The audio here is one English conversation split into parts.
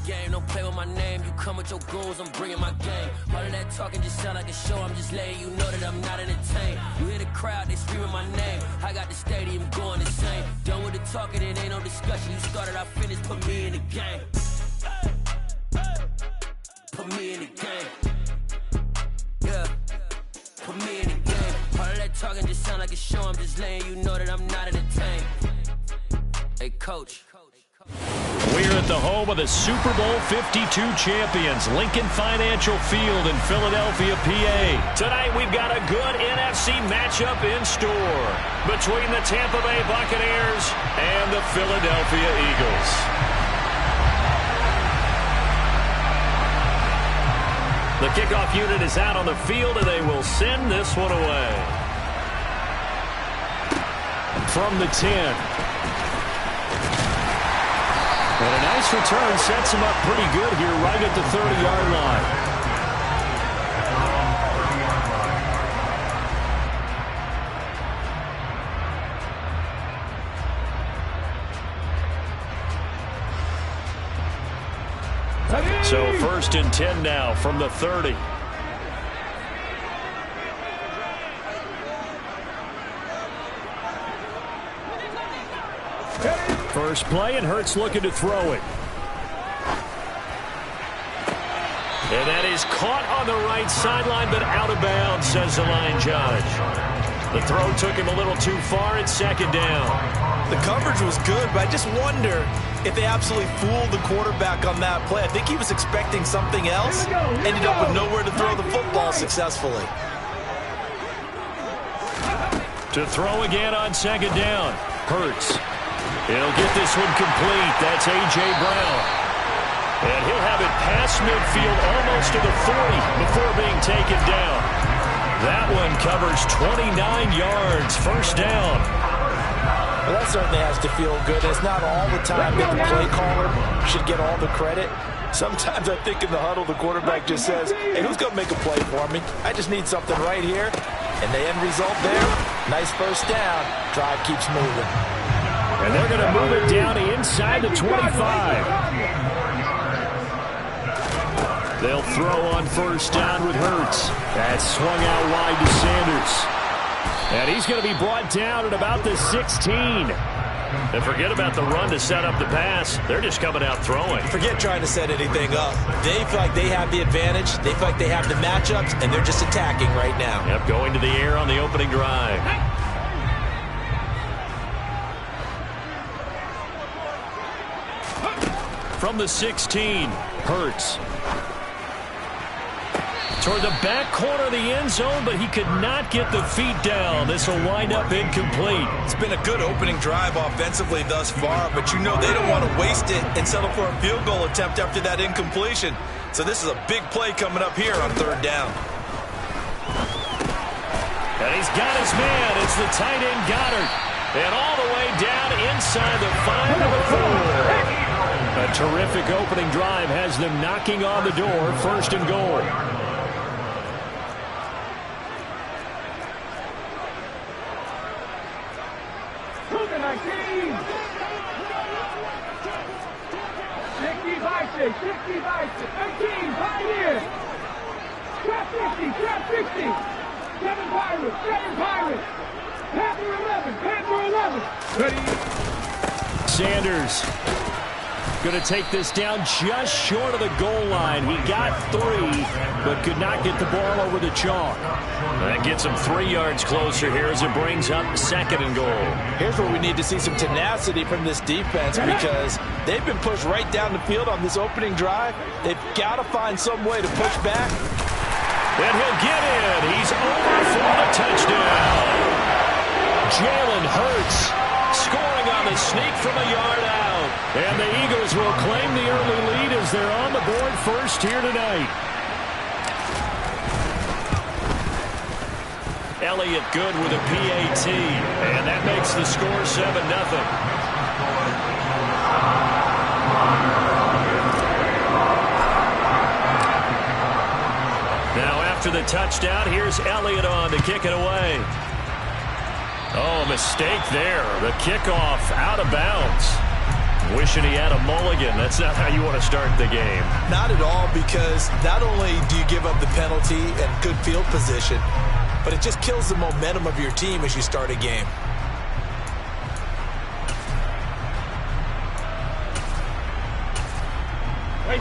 game. Don't play with my name. You come with your goons, I'm bringing my game. All of that talking just sound like a show. I'm just letting you know that I'm not entertained. You hear the crowd, they screaming my name. I got the stadium going insane. Done with the talking, it ain't no discussion. You started, I finished, put me in the game. Put me in the game. Yeah. Put me in the game. All of that talking just sound like a show. I'm just letting you know that I'm not entertained. Hey, coach. We're at the home of the Super Bowl 52 champions, Lincoln Financial Field in Philadelphia, PA. Tonight we've got a good NFC matchup in store between the Tampa Bay Buccaneers and the Philadelphia Eagles. The kickoff unit is out on the field, and they will send this one away. From the 10. And a nice return sets him up pretty good here right at the 30-yard line. So 1st and 10 now from the 30. First play, and Hurts looking to throw it. And that is caught on the right sideline, but out of bounds, says the line judge. The throw took him a little too far. It's 2nd down. The coverage was good, but I just wonder if they absolutely fooled the quarterback on that play. I think he was expecting something else. Ended up with nowhere to throw the football successfully. To throw again on 2nd down. Hurts. He'll get this one complete. That's A.J. Brown. And he'll have it past midfield almost to the 40 before being taken down. That one covers 29 yards. 1st down. Well, that certainly has to feel good. It's not all the time that the play caller should get all the credit. Sometimes I think in the huddle the quarterback just says, hey, who's going to make a play for me? I just need something right here. And the end result there, nice 1st down. Drive keeps moving. And they're going to move it down inside the 25. They'll throw on 1st down with Hurts. That's swung out wide to Sanders. And he's going to be brought down at about the 16. And forget about the run to set up the pass. They're just coming out throwing. Forget trying to set anything up. They feel like they have the advantage. They feel like they have the matchups, and they're just attacking right now. Yep, going to the air on the opening drive. From the 16, Hurts. Toward the back corner of the end zone, but he could not get the feet down. This will wind up incomplete. It's been a good opening drive offensively thus far, but you know they don't want to waste it and settle for a field goal attempt after that incompletion. So this is a big play coming up here on 3rd down. And he's got his man. It's the tight end Goddard. And all the way down inside the 5 of the 4. A terrific opening drive has them knocking on the door. 1st and goal. Sanders going to take this down just short of the goal line. He got 3, but could not get the ball over the chalk. That gets him 3 yards closer here as it brings up 2nd and goal. Here's where we need to see some tenacity from this defense because they've been pushed right down the field on this opening drive. They've got to find some way to push back. And he'll get in. He's over for the touchdown. Jalen Hurts scoring on the sneak from a yard out. And the Eagles will claim the early lead as they're on the board first here tonight. Elliott good with a PAT. And that makes the score 7-0. Now after the touchdown, here's Elliott on to kick it away. Oh, mistake there. The kickoff out of bounds. Wishing he had a mulligan. That's not how you want to start the game. Not at all, because not only do you give up the penalty and good field position, but it just kills the momentum of your team as you start a game.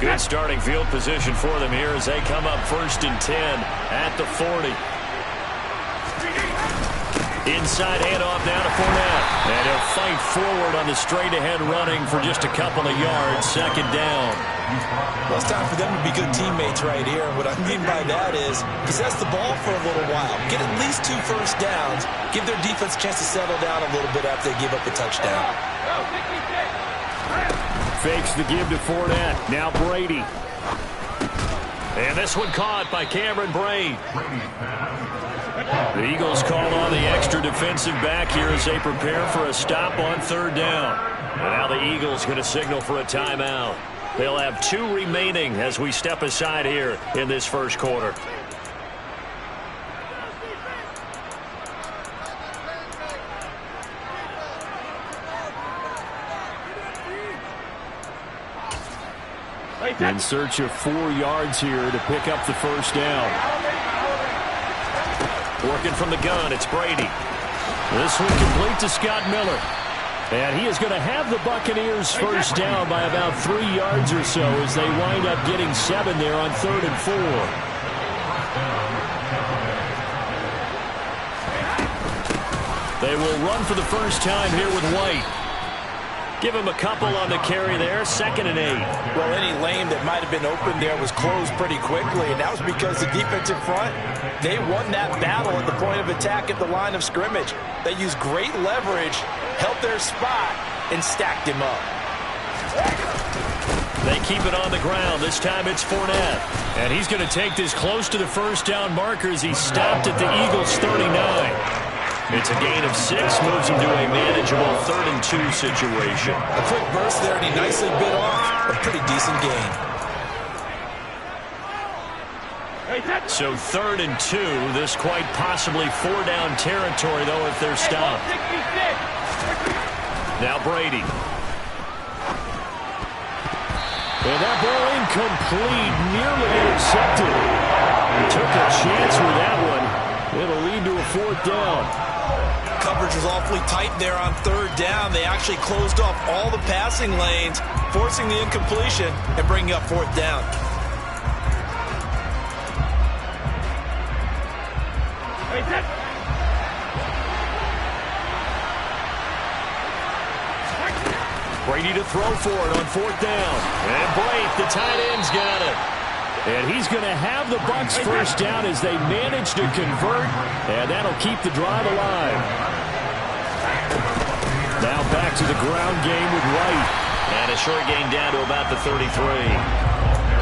Good starting field position for them here as they come up 1st and 10 at the 40. Inside handoff now to Fournette. And he'll fight forward on the straight-ahead running for just a couple of yards. 2nd down. Well, it's time for them to be good teammates right here. And what I mean by that is possess the ball for a little while. Get at least 2 first downs. Give their defense a chance to settle down a little bit after they give up a touchdown. Fakes the give to Fournette. Now Brady. And this one caught by Cameron Brate. The Eagles call on the extra defensive back here as they prepare for a stop on 3rd down. And now the Eagles going to signal for a timeout. They'll have 2 remaining as we step aside here in this 1st quarter. In search of 4 yards here to pick up the 1st down. Working from the gun, it's Brady. This one complete to Scott Miller. And he is going to have the Buccaneers 1st down by about 3 yards or so as they wind up getting 7 there on 3rd and 4. They will run for the first time here with White. Give him a couple on the carry there. 2nd and 8. Well, any lane that might have been open there was closed pretty quickly, and that was because the defensive front, they won that battle at the point of attack at the line of scrimmage. They used great leverage, held their spot, and stacked him up. They keep it on the ground. This time it's Fournette. And he's going to take this close to the 1st down marker as he stopped at the Eagles' 39. It's a gain of 6, moves him to a manageable 3rd and 2 situation. A quick burst there, and he nicely bit off a pretty decent gain. So 3rd and 2, this quite possibly 4-down territory, though, if they're stopped. Now Brady. And that ball incomplete, nearly intercepted. He took a chance with that one. It'll lead to a 4th down. Coverage was awfully tight there on 3rd down. They actually closed off all the passing lanes, forcing the incompletion and bringing up 4th down. Brady to throw for it on 4th down. And Brate, the tight end's got it. And he's going to have the Bucs 1st down as they manage to convert, and that'll keep the drive alive. Now back to the ground game with White. And a short gain down to about the 33.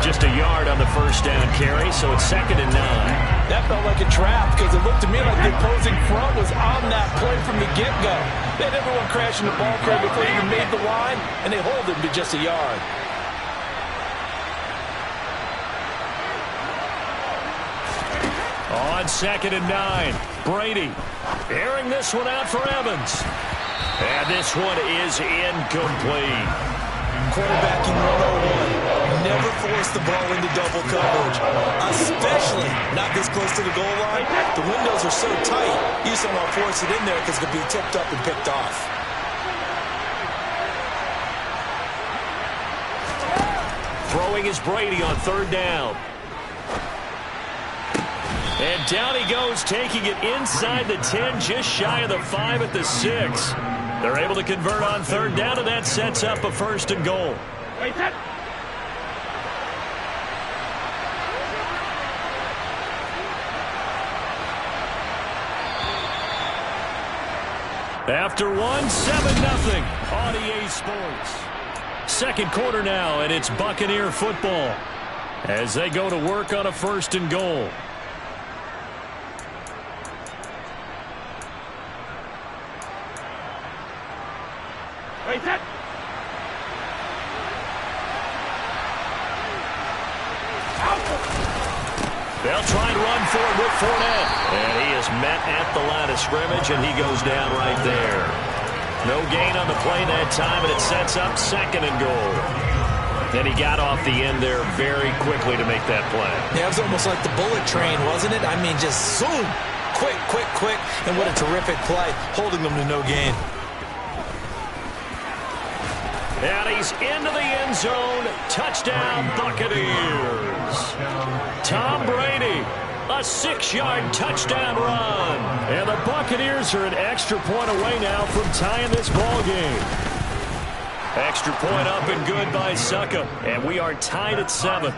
Just a yard on the 1st down carry, so it's 2nd and 9. That felt like a trap because it looked to me like the opposing front was on that play from the get-go. They had everyone crashing the ball carrier before he even made the line, and they hold him to just a yard. On 2nd and 9, Brady airing this one out for Evans. And this one is incomplete. Quarterbacking 101. Never force the ball into double coverage, especially not this close to the goal line. The windows are so tight, you just don't want to force it in there because it could be tipped up and picked off. Throwing is Brady on 3rd down. And down he goes, taking it inside the 10, just shy of the 5 at the 6. They're able to convert on 3rd down, and that sets up a 1st and goal. After 7-0 on EA Sports. 2nd quarter now, and it's Buccaneer football as they go to work on a 1st and goal. They'll try and run for it with Fournette. And he is met at the line of scrimmage, and he goes down right there. No gain on the play that time, and it sets up 2nd and goal. And he got off the end there very quickly to make that play. Yeah, it was almost like the bullet train, wasn't it? I mean, just zoom. Quick, quick, quick. And what a terrific play, holding them to no gain. And he's into the end zone. Touchdown, Buccaneers. Tom Brady, a 6-yard touchdown run. And the Buccaneers are an extra point away now from tying this ball game. Extra point up and good by Suckup. And we are tied at 7.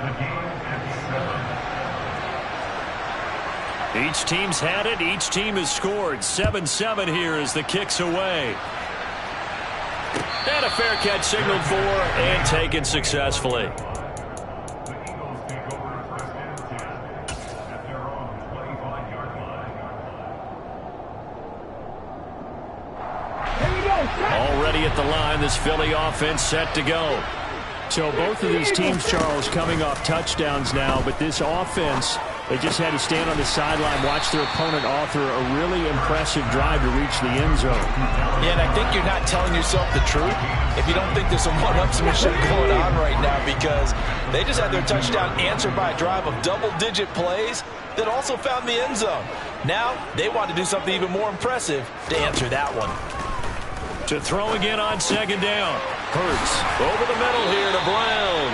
Each team's had it. Each team has scored. 7-7 here as the kick's away. And a fair catch signaled for and taken successfully. Already at the line, this Philly offense set to go. So both of these teams, Charles, coming off touchdowns now, but this offense, they just had to stand on the sideline, watch their opponent author a really impressive drive to reach the end zone. Yeah, and I think you're not telling yourself the truth if you don't think there's some one-upsmanship going on right now, because they just had their touchdown answered by a drive of double-digit plays that also found the end zone. Now they want to do something even more impressive to answer that one. To throw again on 2nd down. Hurts over the middle here to Brown.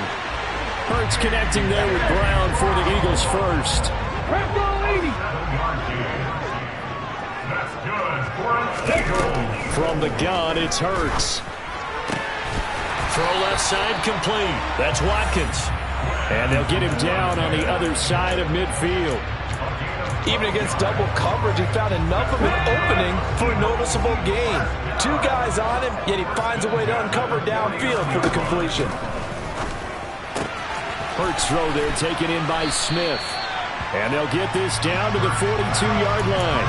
Hurts connecting there with Brown for the Eagles first. From the gun, it's Hurts. Throw left side complete. That's Watkins. And they'll get him down on the other side of midfield. Even against double coverage, he found enough of an opening for a noticeable gain. 2 guys on him, yet he finds a way to uncover downfield for the completion. Hurts throw there taken in by Smith. And they'll get this down to the 42-yard line.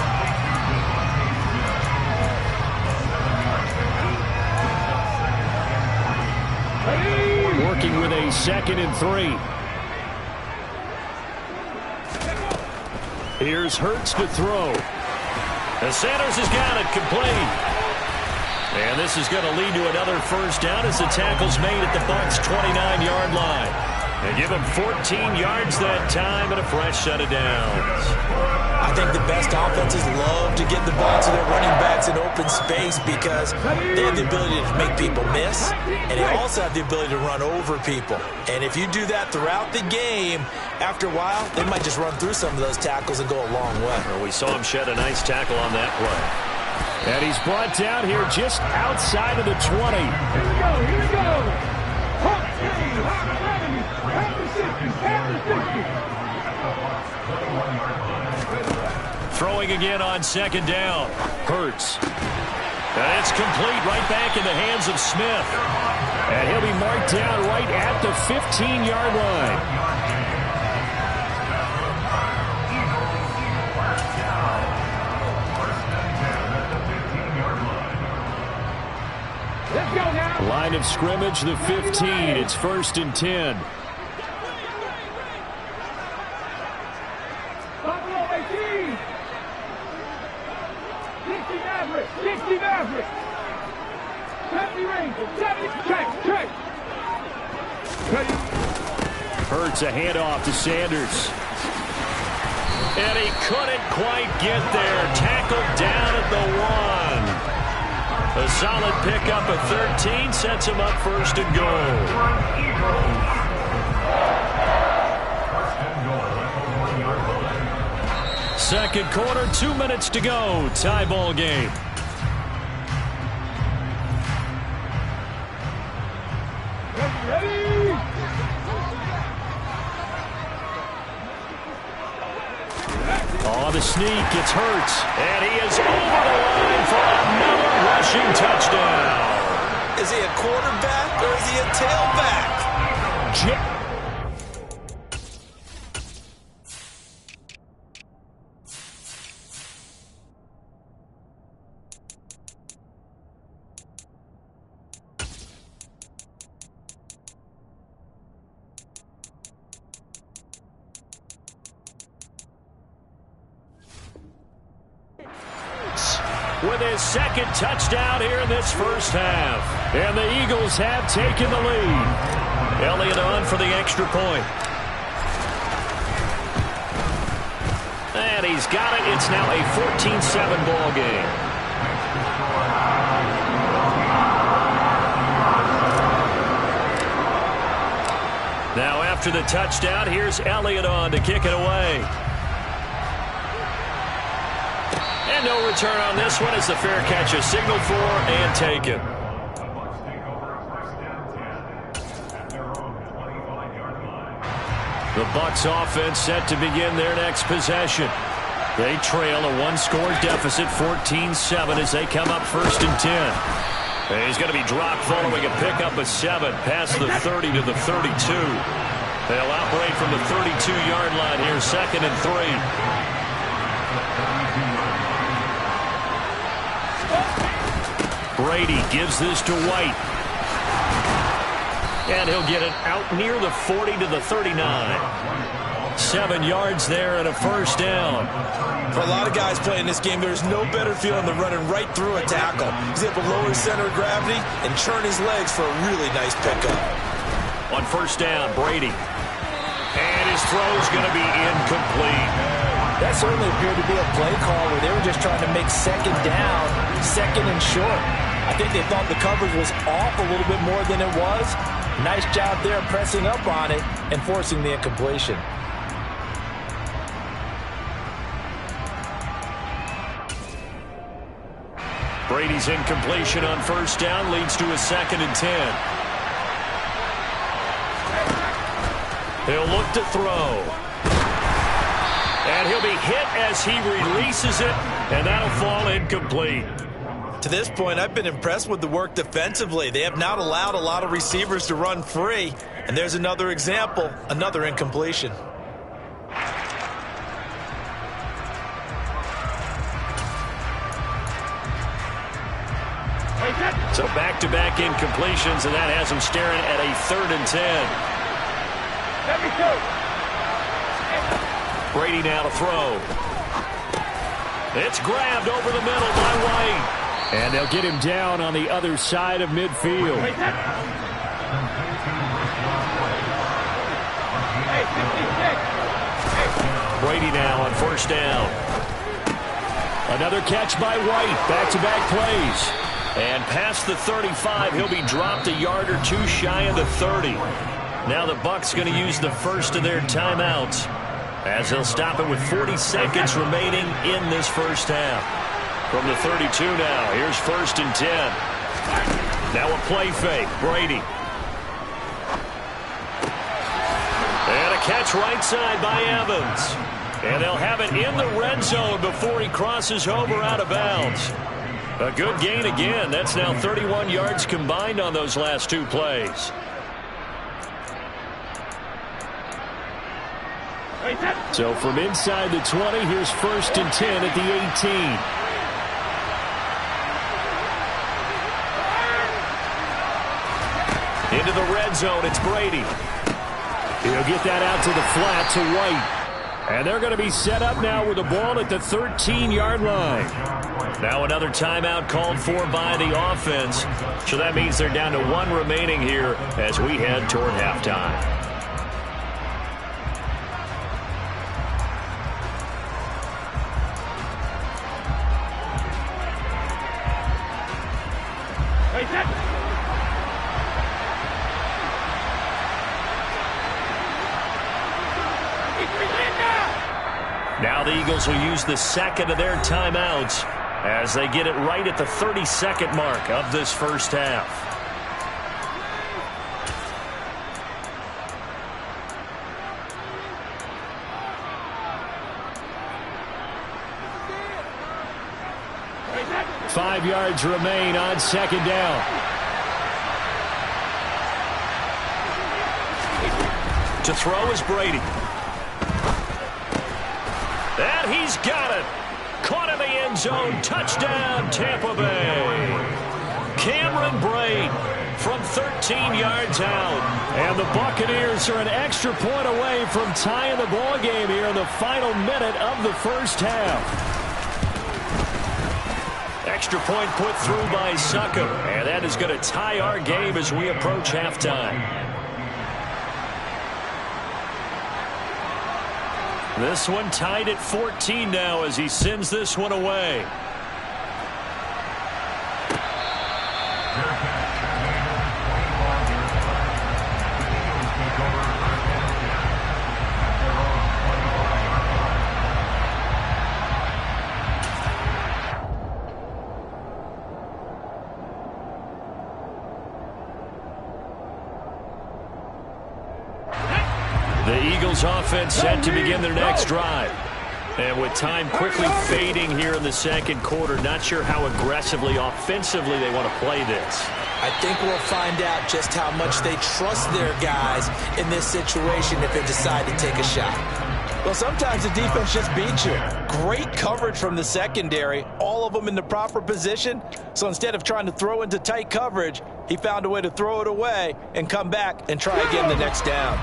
Working with a 2nd and 3. Here's Hurts to throw. And Sanders has got it complete. And this is going to lead to another first down as the tackle's made at the Bucs' 29-yard line. And give them 14 yards that time and a fresh set of downs. I think the best offenses love to get the ball to their running backs in open space because they have the ability to make people miss, and they also have the ability to run over people. And if you do that throughout the game, after a while, they might just run through some of those tackles and go a long way. Well, we saw him shed a nice tackle on that play. And he's brought down here just outside of the 20. Here we go, here we go. Throwing again on 2nd down. Hurts. And it's complete right back in the hands of Smith. And he'll be marked down right at the 15-yard line. Line of scrimmage, the 15. It's 1st and 10. Hurts a handoff to Sanders. And he couldn't quite get there. Tackled down at the 1. A solid pickup of 13 sets him up 1st and goal. Second quarter, 2 minutes to go. Tie ball game. On the sneak, it's Hurts. And he is over the line for another rushing touchdown. Is he a quarterback or is he a tailback? with his second touchdown here in this first half. And the Eagles have taken the lead. Elliott on for the extra point. And he's got it. It's now a 14-7 ball game. Now after the touchdown, here's Elliott on to kick it away. And no return on this one as the fair catch is signaled for and taken. The Bucs offense set to begin their next possession. They trail a one-score deficit, 14-7, as they come up 1st and 10. And he's going to be dropped following a pickup of 7 past the 30 to the 32. They'll operate from the 32-yard line here, 2nd and 3. Brady gives this to White. And he'll get it out near the 40 to the 39. 7 yards there and a first down. For a lot of guys playing this game, there's no better feeling than running right through a tackle. He's able to lower his center of gravity and churn his legs for a really nice pickup. On first down, Brady. And his throw's going to be incomplete. That certainly appeared to be a play call where they were just trying to make 2nd down, 2nd and short. I think they thought the coverage was off a little bit more than it was. Nice job there pressing up on it and forcing the incompletion. Brady's incompletion on first down leads to a 2nd and 10. He'll look to throw. And he'll be hit as he releases it, and that'll fall incomplete. To this point, I've been impressed with the work defensively. They have not allowed a lot of receivers to run free. And there's another example, another incompletion. So back-to-back incompletions, and that has him staring at a 3rd and 10. Brady now to throw. It's grabbed over the middle by White. And they'll get him down on the other side of midfield. Brady now on first down. Another catch by White. Back-to-back plays. And past the 35, he'll be dropped a yard or 2 shy of the 30. Now the Bucs going to use the first of their timeouts as they'll stop it with 40 seconds remaining in this first half. From the 32 now, here's 1st and 10. Now a play fake, Brady. And a catch right side by Evans. And they'll have it in the red zone before he crosses over out of bounds. A good gain again. That's now 31 yards combined on those last 2 plays. So from inside the 20, here's 1st and 10 at the 18. Into the red zone, it's Brady. He'll get that out to the flat to White. And they're going to be set up now with the ball at the 13-yard line. Now another timeout called for by the offense. So that means they're down to 1 remaining here as we head toward halftime. Now the Eagles will use the 2nd of their timeouts as they get it right at the 32nd mark of this first half. Five yards remain on 2nd down. To throw is Brady. And he's got it. Caught in the end zone. Touchdown, Tampa Bay. Cameron Brate from 13 yards out. And the Buccaneers are an extra point away from tying the ball game here in the final minute of the first half. extra point put through by Succop. And that is going to tie our game as we approach halftime. This one tied at 14 now as he sends this one away. The Eagles offense set to begin their next drive. And with time quickly fading here in the second quarter, not sure how aggressively, offensively they want to play this. I think we'll find out just how much they trust their guys in this situation if they decide to take a shot. Well, sometimes the defense just beats you. Great coverage from the secondary, all of them in the proper position. So instead of trying to throw into tight coverage, he found a way to throw it away and come back and try again the next down.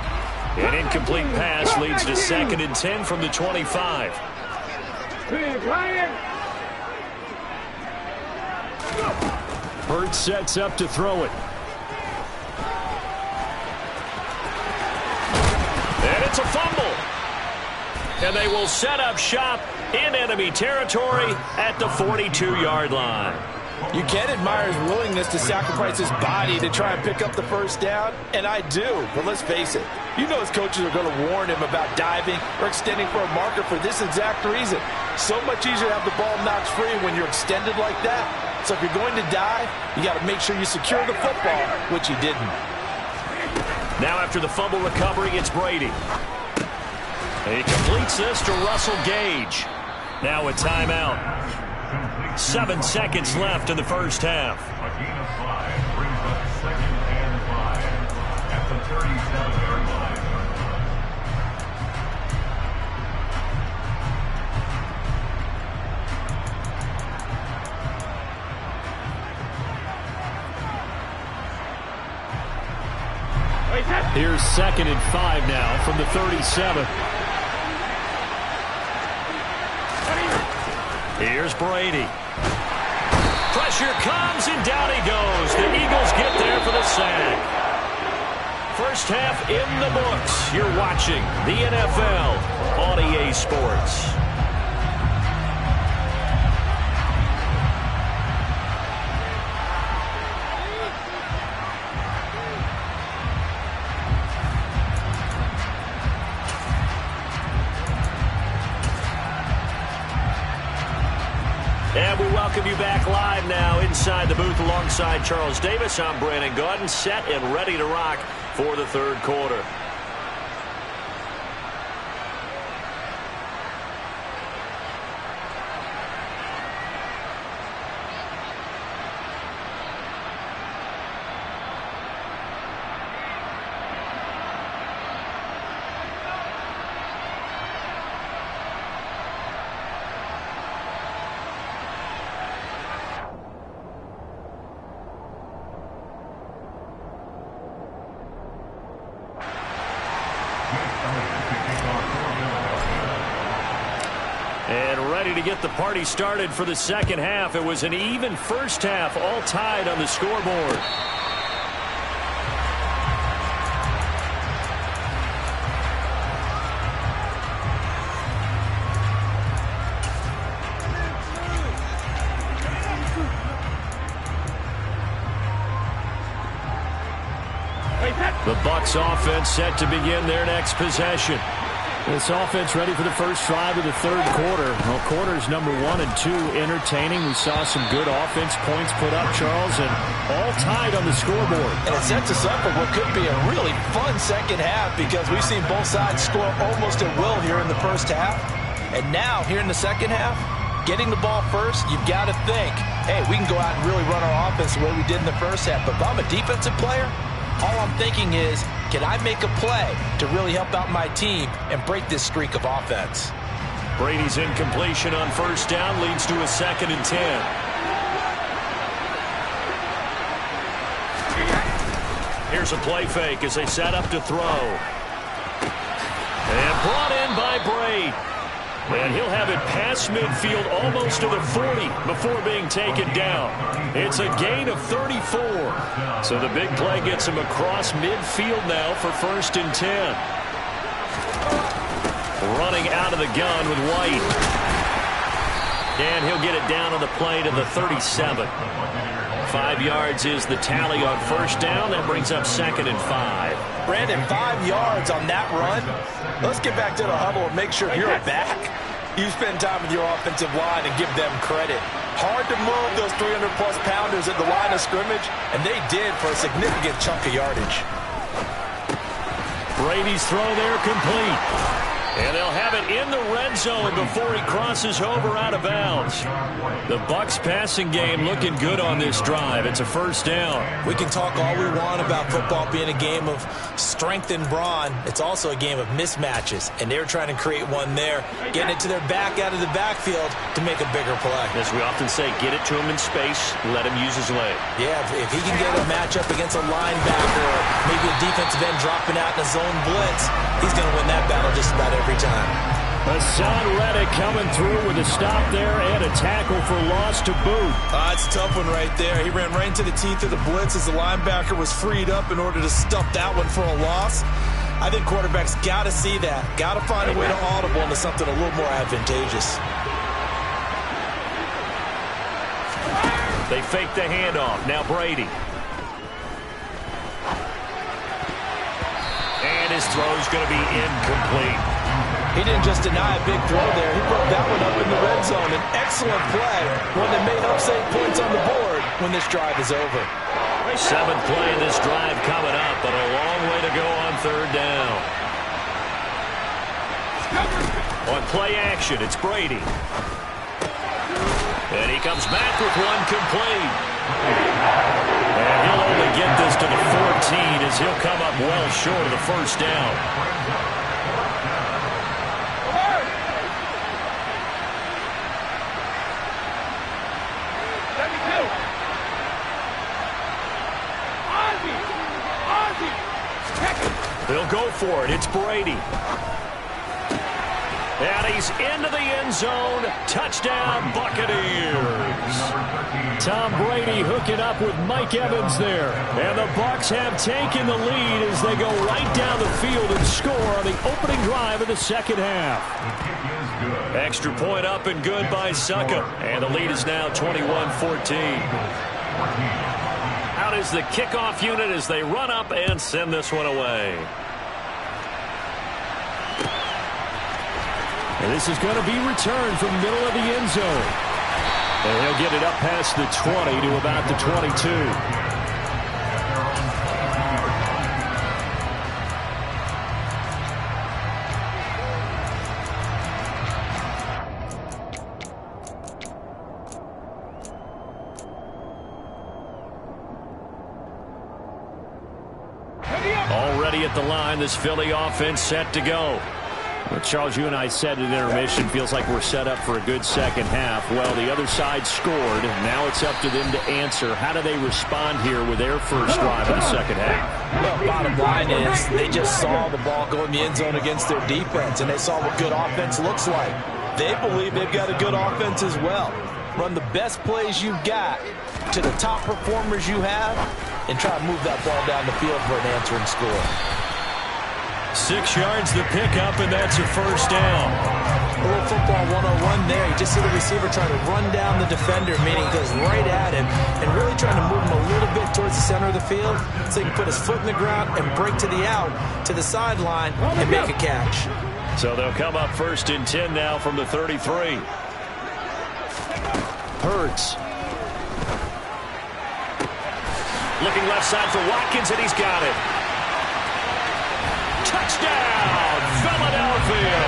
An incomplete pass leads to 2nd and 10 from the 25. Hurts sets up to throw it. And it's a fumble. And they will set up shop in enemy territory at the 42-yard line. You can admire his willingness to sacrifice his body to try and pick up the first down, and I do. But let's face it, you know his coaches are going to warn him about diving or extending for a marker for this exact reason. So much easier to have the ball knocked free when you're extended like that. So if you're going to dive, you got to make sure you secure the football, which he didn't. Now after the fumble recovery, it's Brady. He completes this to Russell Gage. Now a timeout. 7 seconds left in the first half. A gain of 5 brings up 2nd and 5 at the 37-yard line. Here's 2nd and 5 now from the 37. Here's Brady. Pressure comes, and down he goes. The Eagles get there for the sack. First half in the books. You're watching the NFL on EA Sports. And we welcome you back live now inside the booth alongside Charles Davis. I'm Brandon Gaudin, set and ready to rock for the third quarter. And ready to get the party started for the second half. It was an even first half, all tied on the scoreboard. The Bucs offense set to begin their next possession. This offense ready for the first drive of the third quarter. Well, quarters number 1 and 2 entertaining. We saw some good offense points put up, Charles, and all tied on the scoreboard. And it sets us up for what could be a really fun second half because we've seen both sides score almost at will here in the first half. And now, here in the second half, getting the ball first, you've got to think, hey, we can go out and really run our offense the way we did in the first half. But if I'm a defensive player, all I'm thinking is, can I make a play to really help out my team and break this streak of offense? Brady's incompletion on first down leads to a 2nd and 10. Here's a play fake as they set up to throw. And brought in by Brady. And he'll have it past midfield almost to the 40 before being taken down. It's a gain of 34. So the big play gets him across midfield now for 1st and 10. Running out of the gun with White. And he'll get it down on the play to the 37. 5 yards is the tally on 1st down. That brings up 2nd and 5. Brandon, 5 yards on that run. Let's get back to the huddle and make sure you're back. You spend time with your offensive line and give them credit. Hard to move those 300-plus pounders at the line of scrimmage, and they did for a significant chunk of yardage. Brady's throw there complete. And they'll have it in the red zone before he crosses over out of bounds. The Bucs passing game looking good on this drive. It's a 1st down. We can talk all we want about football being a game of strength and brawn. It's also a game of mismatches, and they're trying to create one there, getting it to their back out of the backfield to make a bigger play. As we often say, get it to him in space, let him use his leg. Yeah, if he can get a matchup against a linebacker or maybe a defensive end dropping out in a zone blitz, he's going to win that battle just about every time. Hassan Reddick coming through with a stop there and a tackle for loss to boot. It's a tough one right there. He ran right into the teeth of the blitz as the linebacker was freed up in order to stuff that one for a loss. I think quarterbacks got to see that. Got to find a way to audible into something a little more advantageous. They fake the handoff. Now Brady. And his throw's going to be incomplete. He didn't just deny a big throw there. He broke that one up in the red zone. An excellent play. One that may help save points on the board when this drive is over. 7th play of this drive coming up, but a long way to go on 3rd down. On play action, it's Brady. And he comes back with one complete. And he'll only get this to the 14 as he'll come up well short of the 1st down. They'll go for it. It's Brady. And he's into the end zone. Touchdown, Buccaneers. Tom Brady hooking up with Mike Evans there. And the Bucs have taken the lead as they go right down the field and score on the opening drive of the 2nd half. Extra point up and good by Succa. And the lead is now 21-14. Out is the kickoff unit as they run up and send this one away. And this is going to be returned from middle of the end zone. And he'll get it up past the 20 to about the 22. Already at the line, this Philly offense set to go. Well, Charles, you and I said at intermission, feels like we're set up for a good 2nd half. Well, the other side scored. Now it's up to them to answer. How do they respond here with their first drive of the 2nd half? Well, bottom line is they just saw the ball go in the end zone against their defense, and they saw what good offense looks like. They believe they've got a good offense as well. Run the best plays you've got to the top performers you have, and try to move that ball down the field for an answering score. 6 yards the pickup, and that's a 1st down. A little football 101 there. You just see the receiver trying to run down the defender, meaning he goes right at him, and really trying to move him a little bit towards the center of the field so he can put his foot in the ground and break to the out, to the sideline, and make a catch. So they'll come up 1st and 10 now from the 33. Hurts. Looking left side for Watkins, and he's got it. Touchdown, Philadelphia!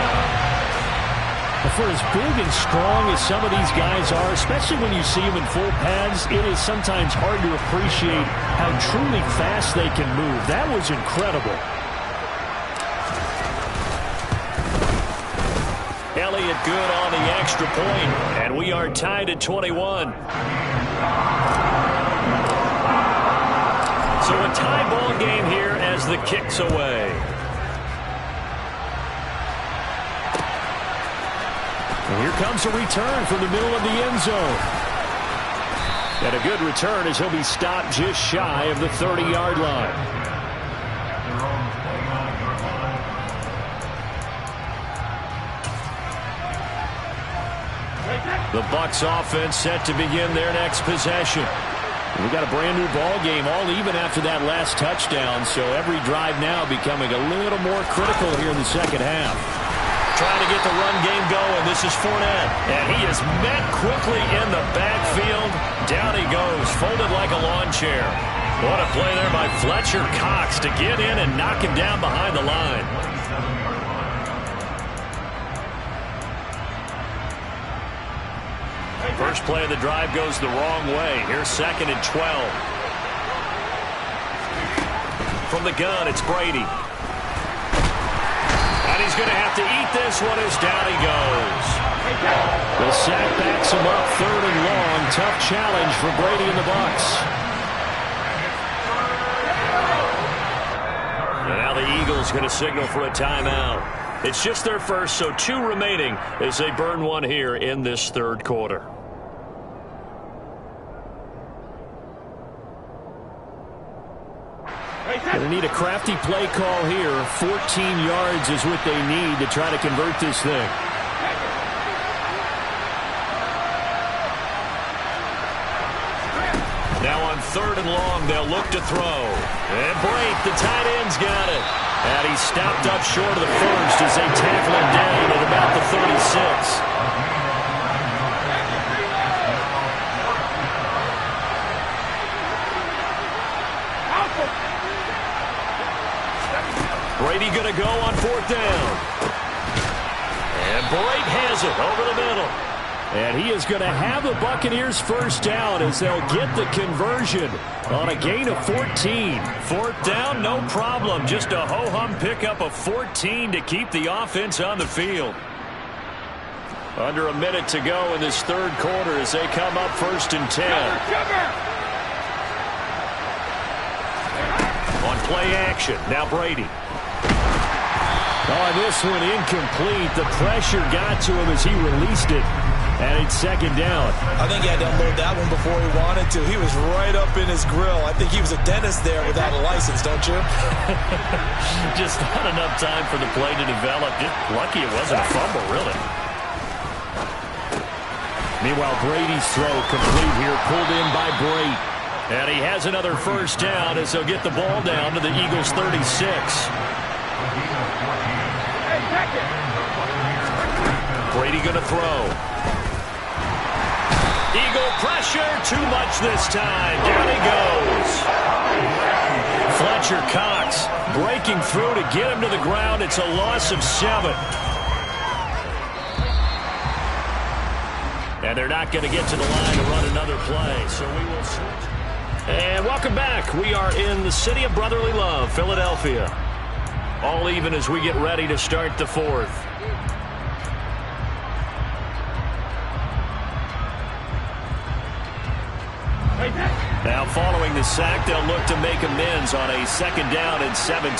For as big and strong as some of these guys are, especially when you see them in full pads, it is sometimes hard to appreciate how truly fast they can move. That was incredible. Elliott good on the extra point, and we are tied at 21. So a tie ball game here as the kick's away. Here comes a return from the middle of the end zone. And a good return as he'll be stopped just shy of the 30-yard line. The Bucs offense set to begin their next possession. We've got a brand new ball game, all even after that last touchdown, so every drive now becoming a little more critical here in the second half. Trying to get the run game going. This is Fournette, and he is met quickly in the backfield. Down he goes, folded like a lawn chair. What a play there by Fletcher Cox to get in and knock him down behind the line. First play of the drive goes the wrong way. Here's 2nd and 12. From the gun, it's Brady. And he's going to have to eat this one as down he goes. The sack backs him up 3rd and long. Tough challenge for Brady and the Bucs. And now the Eagles going to signal for a timeout. It's just their first, so 2 remaining as they burn one here in this 3rd quarter. Going to need a crafty play call here. 14 yards is what they need to try to convert this thing. Now on 3rd and long, they'll look to throw. And Blake, the tight end's got it. And he's stopped up short of the first as they tackle him down at about the 36. Brady going to go on 4th down. And Blake has it over the middle. And he is going to have the Buccaneers first down as they'll get the conversion on a gain of 14. 4th down, no problem. Just a ho-hum pickup of 14 to keep the offense on the field. Under a minute to go in this 3rd quarter as they come up 1st and 10. On play action, now Brady. Oh, this one incomplete. The pressure got to him as he released it. And it's 2nd down. I think he had to unload that one before he wanted to. He was right up in his grill. I think he was a dentist there without a license, don't you? Just not enough time for the play to develop. Just lucky it wasn't a fumble, really. Meanwhile, Brady's throw complete here, pulled in by Brady. And he has another first down as they'll get the ball down to the Eagles' 36. Brady going to throw. Eagle pressure, too much this time. Down he goes. Fletcher Cox breaking through to get him to the ground. It's a loss of 7. And they're not going to get to the line to run another play, so we will switch. And welcome back. We are in the city of brotherly love, Philadelphia. All even as we get ready to start the 4th. Now following the sack, they'll look to make amends on a 2nd down and 17.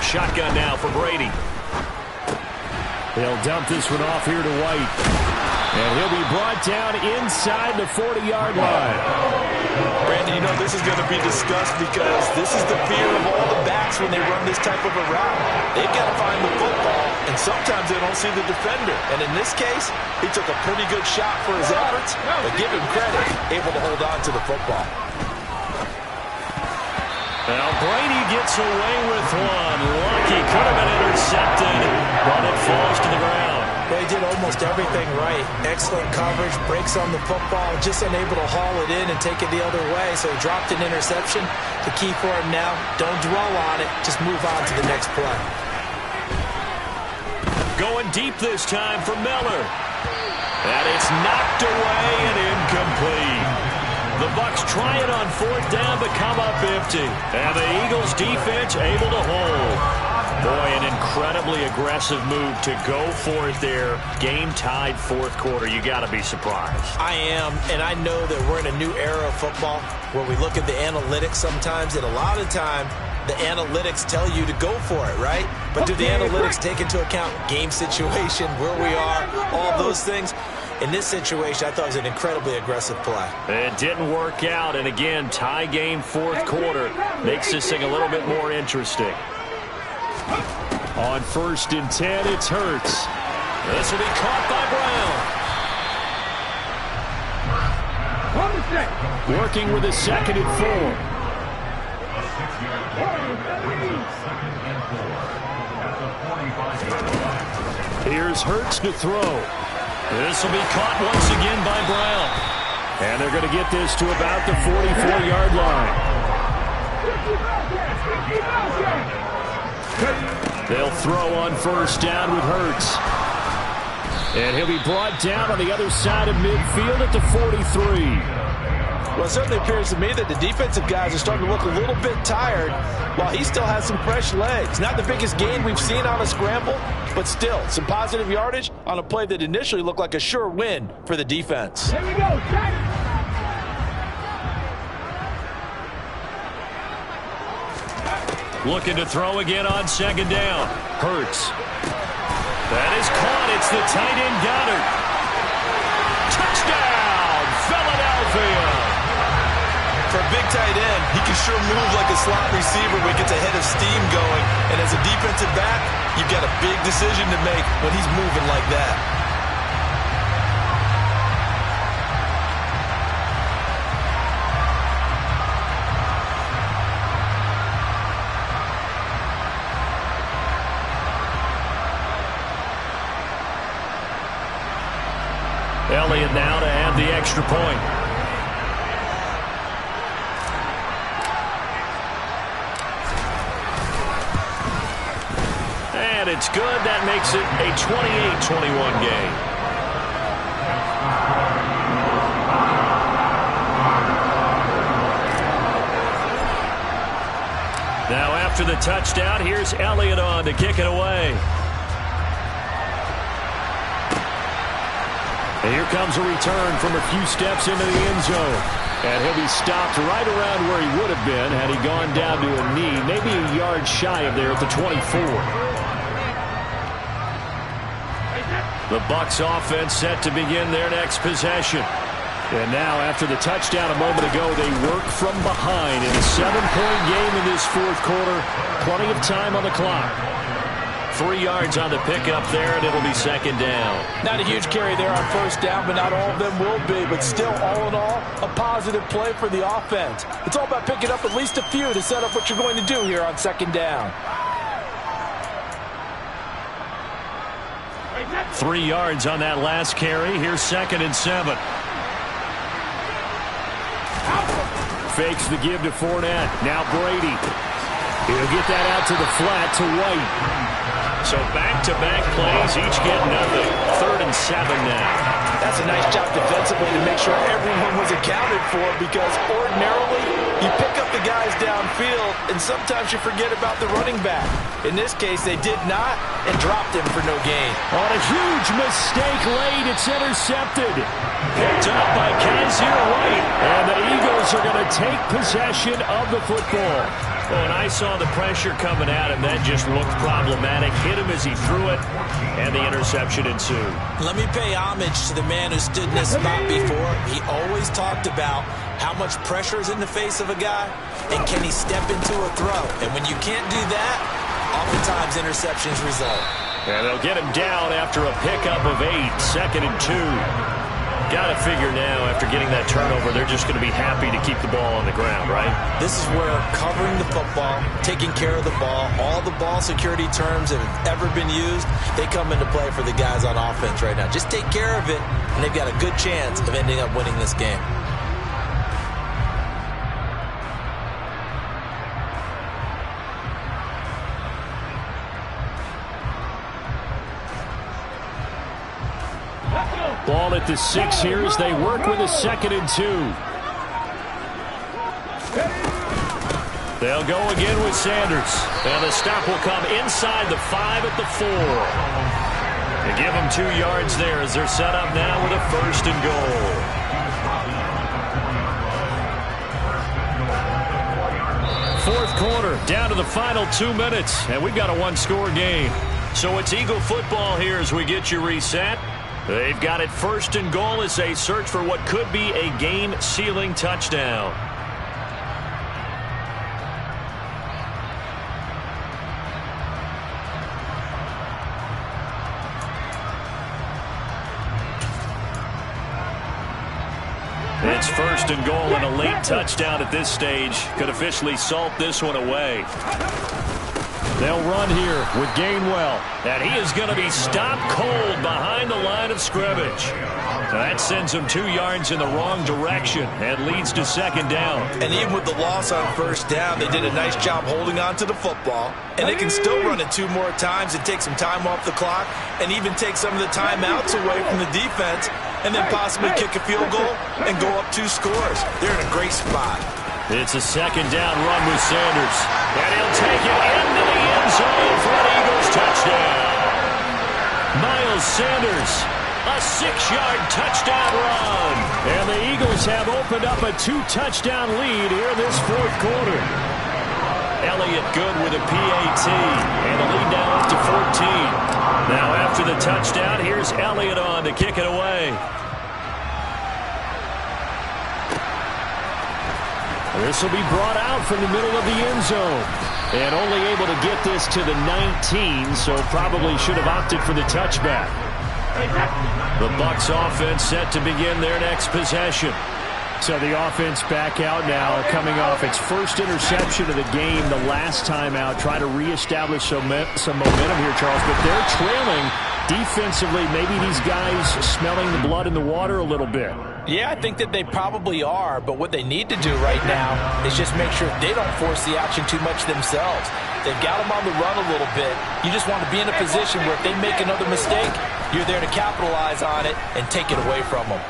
Shotgun now for Brady. They'll dump this one off here to White. And he'll be brought down inside the 40-yard line. Brandon, you know this is going to be discussed because this is the fear of all the backs when they run this type of a route. They've got to find the football, and sometimes they don't see the defender. And in this case, he took a pretty good shot for his efforts, but give him credit, able to hold on to the football. Now Brady gets away with one. Lucky, could have been intercepted, but it falls to the ground. They did almost everything right. Excellent coverage, breaks on the football, just unable to haul it in and take it the other way, so he dropped an interception. The key for him now, don't dwell on it, just move on to the next play. Going deep this time for Miller. And it's knocked away and incomplete. The Bucs try it on 4th down, but come up empty. And the Eagles defense able to hold. Boy, an incredibly aggressive move to go for it there. Game-tied 4th quarter. You got to be surprised. I am, and I know that we're in a new era of football where we look at the analytics sometimes, and a lot of the time the analytics tell you to go for it, right? But do the analytics take into account game situation, where we are, all those things? In this situation, I thought it was an incredibly aggressive play. It didn't work out, and again, tie game, fourth quarter. Makes this thing a little bit more interesting. On 1st and 10, it's Hurts. This will be caught by Brown. Working with a 2nd and 4. A 6-yard gain. 2nd and 4 at the 45. Here's Hurts to throw. This will be caught once again by Brown. And they're going to get this to about the 44-yard line. They'll throw on 1st down with Hurts. And he'll be brought down on the other side of midfield at the 43. Well, it certainly appears to me that the defensive guys are starting to look a little bit tired while he still has some fresh legs. Not the biggest gain we've seen on a scramble, but still some positive yardage on a play that initially looked like a sure win for the defense. Here we go. Looking to throw again on 2nd down. Hurts. That is caught. It's the tight end Goddard. Touchdown, Philadelphia. For a big tight end, he can sure move like a slot receiver when he gets a head of steam going. And as a defensive back, you've got a big decision to make when he's moving like that. Elliott now to have the extra point. And it's good. That makes it a 28-21 game. Now after the touchdown, here's Elliott on to kick it away. And here comes a return from a few steps into the end zone. And he'll be stopped right around where he would have been had he gone down to a knee, maybe a yard shy of there at the 24. The Bucs offense set to begin their next possession. And now, after the touchdown a moment ago, they work from behind in a 7-point game in this fourth quarter. Plenty of time on the clock. 3 yards on the pickup there, and it'll be 2nd down. Not a huge carry there on 1st down, but not all of them will be. But still, all in all, a positive play for the offense. It's all about picking up at least a few to set up what you're going to do here on 2nd down. 3 yards on that last carry. Here's 2nd and 7. Fakes the give to Fournette. Now Brady. He'll get that out to the flat to White. So back-to-back plays, each get nothing. 3rd and 7 now. That's a nice job defensively to make sure everyone was accounted for, because ordinarily you pick up the guys downfield and sometimes you forget about the running back. In this case, they did not and dropped him for no gain. On a huge mistake late, it's intercepted. Picked up by Kaiser White. And the Eagles are going to take possession of the football. Well, when I saw the pressure coming at him, that just looked problematic. Hit him as he threw it, and the interception ensued. Let me pay homage to the man who stood in this spot before. He always talked about how much pressure is in the face of a guy, and can he step into a throw. And when you can't do that, oftentimes interceptions result. And they'll get him down after a pickup of 8, 2nd and 2. Got to figure now, after getting that turnover, they're just going to be happy to keep the ball on the ground, right? This is where covering the football, taking care of the ball, all the ball security terms that have ever been used, they come into play for the guys on offense right now. Just take care of it, and they've got a good chance of ending up winning this game. Ball at the 6 here as they work with a 2nd and 2. They'll go again with Sanders. And the stop will come inside the 5 at the 4. They give them 2 yards there as they're set up now with a 1st and goal. 4th quarter, down to to the final 2 minutes, and we've got a one-score game. So it's Eagle football here as we get you reset. They've got it 1st and goal as they search for what could be a game-sealing touchdown. It's 1st and goal, and a late touchdown at this stage could officially salt this one away. They'll run here with Gainwell. And he is going to be stopped cold behind the line of scrimmage. So that sends him 2 yards in the wrong direction and leads to 2nd down. And even with the loss on 1st down, they did a nice job holding on to the football. And they can still run it 2 more times and take some time off the clock and even take some of the timeouts away from the defense and then possibly kick a field goal and go up 2 scores. They're in a great spot. It's a 2nd down run with Sanders. And he'll take it into the end zone for an Eagles touchdown. Miles Sanders, a 6-yard touchdown run. And the Eagles have opened up a 2-touchdown lead here this 4th quarter. Elliott good with a PAT. And the lead now up to 14. Now after the touchdown, here's Elliott on to kick it away. This will be brought out from the middle of the end zone. And only able to get this to the 19, so probably should have opted for the touchback. The Bucs offense set to begin their next possession. So the offense back out now, coming off its 1st interception of the game the last time out. Try to reestablish some momentum here, Charles, but they're trailing defensively. Maybe these guys smelling the blood in the water a little bit. Yeah, I think that they probably are, but what they need to do right now is just make sure they don't force the action too much themselves. They've got them on the run a little bit. You just want to be in a position where if they make another mistake, you're there to capitalize on it and take it away from them.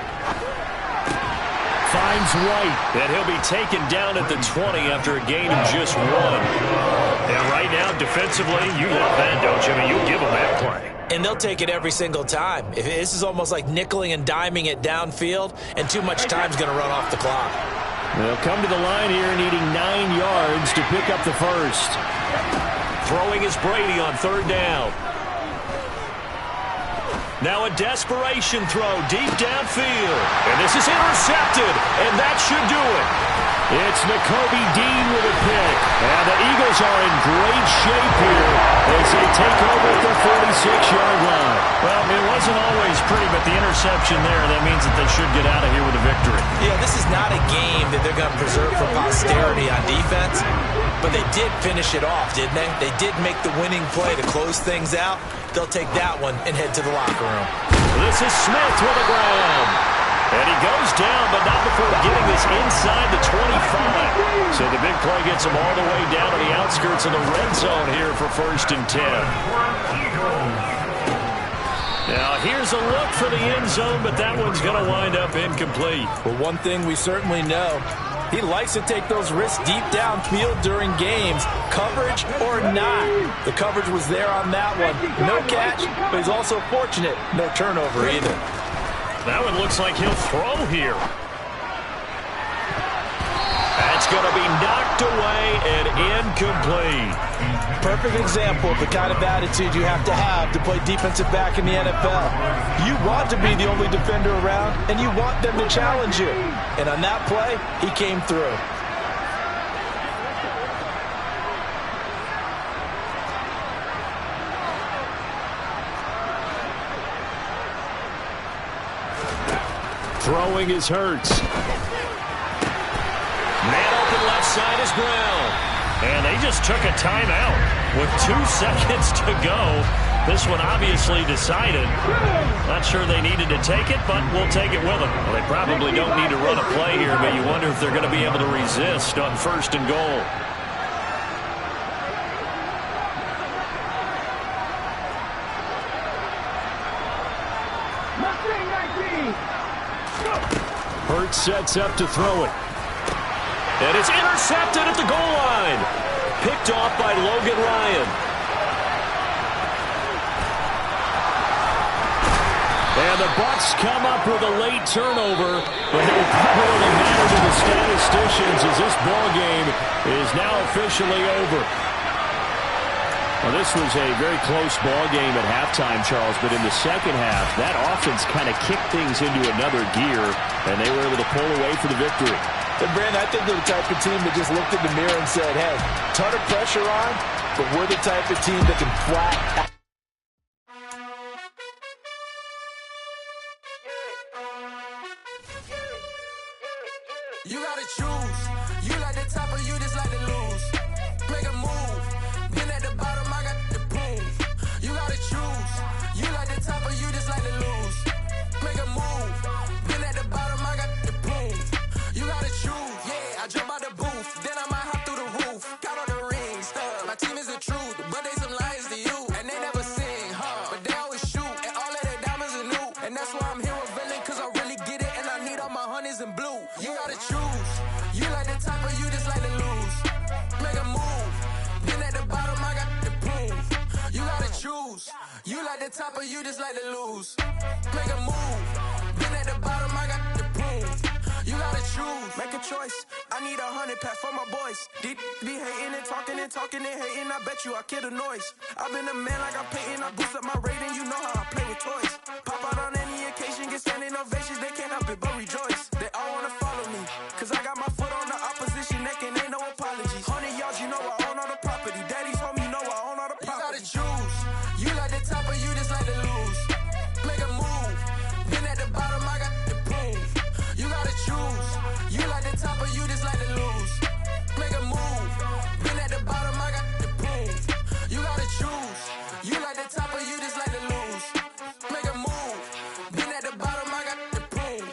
Finds White. And he'll be taken down at the 20 after a gain of just 1. And right now, defensively, you love that, don't you? I mean, you'll give them that play. And they'll take it every single time. This is almost like nickeling and diming it downfield, and too much time's going to run off the clock. They'll come to the line here needing 9 yards to pick up the 1st. Throwing is Brady on 3rd down. Now a desperation throw deep downfield. And this is intercepted, and that should do it. It's Nakobe Dean with a pick. And the Eagles are in great shape here as they take over at the 46-yard line. Well, it wasn't always pretty, but the interception there, that means that they should get out of here with a victory. Yeah, this is not a game that they're going to preserve for posterity on defense, but they did finish it off, didn't they? They did make the winning play to close things out. They'll take that one and head to the locker room. This is Smith with a grab. And he goes down, but not before getting this inside the 25. So the big play gets him all the way down to the outskirts of the red zone here for 1st and 10. Now here's a look for the end zone, but that one's going to wind up incomplete. Well, one thing we certainly know, he likes to take those risks deep downfield during games, coverage or not. The coverage was there on that one. No catch, but he's also fortunate. No turnover either. That one looks like he'll throw here. That's going to be knocked away and incomplete. Perfect example of the kind of attitude you have to play defensive back in the NFL. You want to be the only defender around, and you want them to challenge you. And on that play, he came through. Throwing is Hurts. Man open left side is Brown. And they just took a timeout with 2 seconds to go. This one obviously decided. Not sure they needed to take it, but we'll take it with them. Well, they probably don't need to run a play here, but you wonder if they're going to be able to resist on 1st and goal. Hurts sets up to throw it. And it's intercepted at the goal line. Picked off by Logan Ryan. And the Bucs come up with a late turnover, but it will probably matter to the statisticians as this ball game is now officially over. Well, this was a very close ball game at halftime, Charles, but in the second half, that offense kind of kicked things into another gear, and they were able to pull away for the victory. And, Brandon, I think they're the type of team that just looked in the mirror and said, hey, ton of pressure on, but we're the type of team that can flat out. You gotta choose. You like the top or you just like to lose. Make a move. Been at the bottom, I got the boom. You gotta choose. You like the top or you just like to lose. Make a move. Been at the bottom, I got the boom. You gotta choose. Yeah, I jump out the booth. Then I might hop through the roof. Count on the rings, stuff. My team is the truth, but they some liars to you. And they never sing, but they always shoot. And all of their diamonds are new. And that's why I'm here with villain, cause I really get it. And I need all my honeys in blue. You gotta choose. You like the top or you just like to lose. Make a move. Been at the bottom, I got the boom. You gotta choose. You like the top or you just like to lose. Make a move. Been at the bottom, I got the boom. You gotta choose. Make a choice. I need 100 pack for my boys. Be hating and talking and hating. I bet you I kill the noise. I've been a man like I'm Peyton. I boost up my rating. You know how I play with toys. Pop out on any occasion, get standing ovations. They can't help it but rejoice. They all wanna follow me, cause I got my foot on the opposition neck and ain't no apologies. 100 yards, you know I own all the property. Daddy's home, you know I own all the property. You gotta choose. You like the top or you just like to lose. Make a move. Been at the bottom, I got the boom. You gotta choose. You like the top or you just like to lose. Make a move. Been at the bottom, I got the boom. You gotta choose. You like the top or you just like to lose. Make a move. Been at the bottom, I got the boom.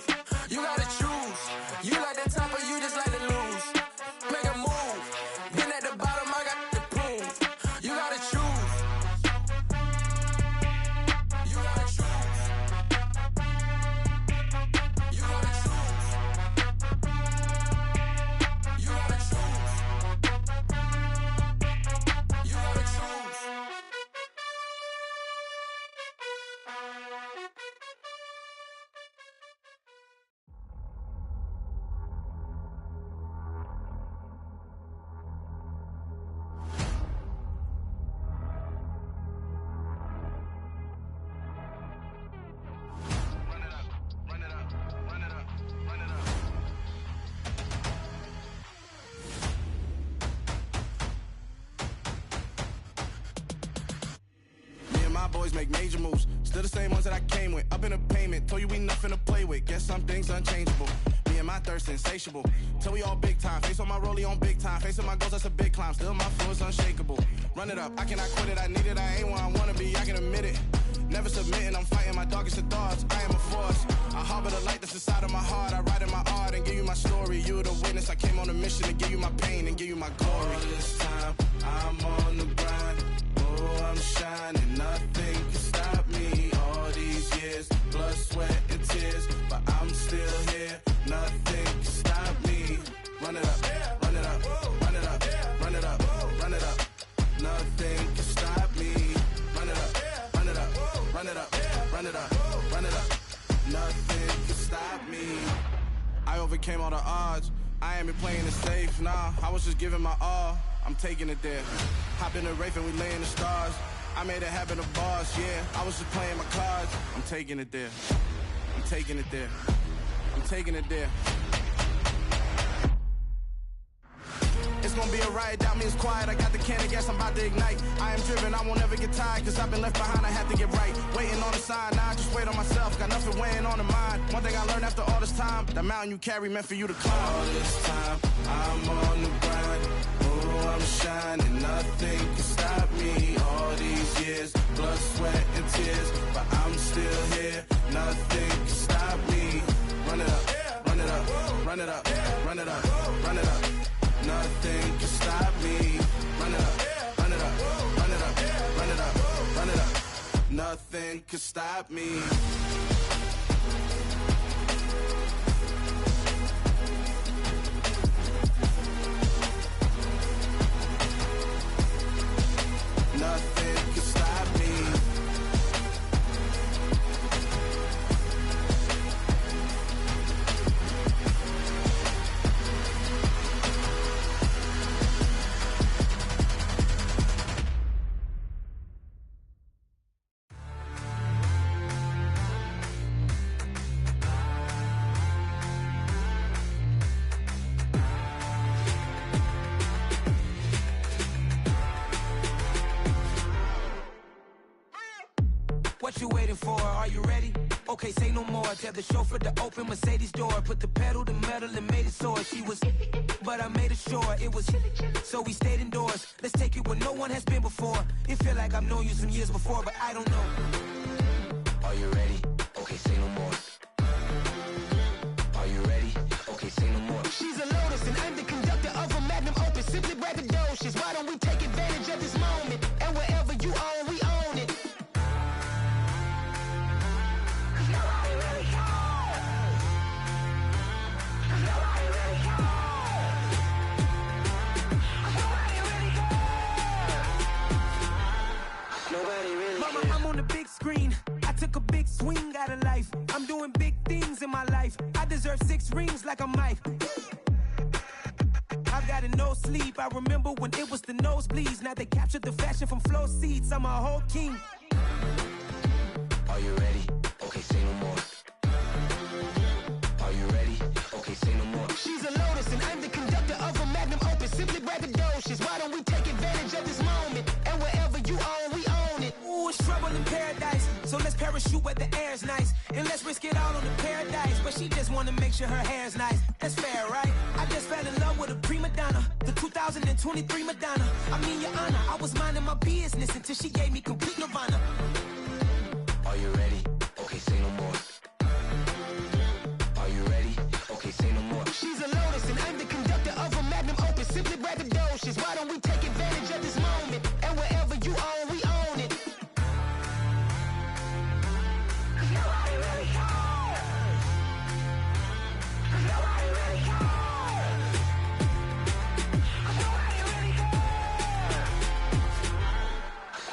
You gotta choose. You like the top or you just like to lose. Make a move. Been at the bottom, I got the boom. You gotta choose. You gotta choose. You gotta choose. You gotta choose. You gotta choose. Me and my boys make major moves. Still the same ones that I came with. Up in a payment. Told you we nothing to play with. Guess some things unchangeable. Me and my thirst insatiable. Till we all big time. Face on my rollie on big time. Facing my goals, that's a big climb. Still my flow is unshakable. Run it up. I cannot quit it. I need it. I ain't where I wanna be. I can admit it. Never submitting. I'm fighting my darkest of thoughts. I am a force. I harbor the light that's inside of my heart. I write in my art and give you my story. You the witness. I came on a mission to give you my pain and give you my glory. All this time, I'm on the grind. Oh, I'm shining. Nothing can stop me. All these years, blood, sweat, and tears. But I'm still here. Nothing can stop me. Run it up, run it up, run it up, run it up, run it up. Nothing can stop me. Run it up, run it up, run it up, run it up, run it up. Nothing can stop me. I overcame all the odds. I ain't been playing it safe, nah. I was just giving my all. I'm taking it there. Hop in the Wraith and we lay in the stars. I made it happen to boss, yeah. I was just playing my cards. I'm taking it there. I'm taking it there. I'm taking it there. It's gonna be a riot, doubt me it's quiet. I got the can of gas, I'm about to ignite. I am driven, I won't ever get tired, cause I've been left behind, I have to get right. Waiting on the sign, now I just wait on myself. Got nothing weighing on the mind. One thing I learned after all this time, that mountain you carry meant for you to climb. All this time, I'm on the grind. Oh, I'm shining, nothing can stop me. All these years, blood, sweat, and tears. But I'm still here, nothing can stop me. Run it up, run it up, run it up, run it up, run it up. Nothing can stop me. Run it up, run it up, run it up, run it up, run it up. Nothing can stop me. Nothing can stop me. waiting for? Are you ready? Okay, say no more. Tell the chauffeur to open Mercedes door. Put the pedal to metal and made it soar. She was, but I made it sure it was. So we stayed indoors. Let's take it where no one has been before. It feel like I've known you some years before, but I don't know. Are you ready? Okay, say no more. Are you ready? Okay, say no more. She's a Lotus and I'm the conductor of a Magnum Opus. Simply braggadocious. Why don't we take advantage of this moment? And wherever you own, we own it. Mama, I'm on the big screen. I took a big swing out of life. I'm doing big things in my life. I deserve 6 rings like I'm Mike. I've got no sleep. I remember when it was the nosebleeds. Now they captured the fashion from floor seats. I'm a whole king. Are you ready? Okay, say no more. Are you ready? Okay, say no more. She's a Lotus and I'm the conductor of a Magnum Opus. Simply braggadocious. Why don't we take advantage of this moment? And wherever you own, we own it. Ooh, it's trouble in paradise. So let's parachute where the air's nice. And let's risk it all on the paradise. But she just wanna make sure her hair's nice. That's fair, right? I just fell in love with a prima donna. The 2023 Madonna. I mean, your honor, I was minding my business until she gave me complete nirvana. Are you ready? Okay, say no more. Are you ready? Okay, say no more. She's a Lotus and I'm the conductor of a Magnum Opus. Simply braggadocious. Why don't we take advantage of this moment? And wherever you own, we own it. Nobody really cares. Nobody really cares. Nobody really cares.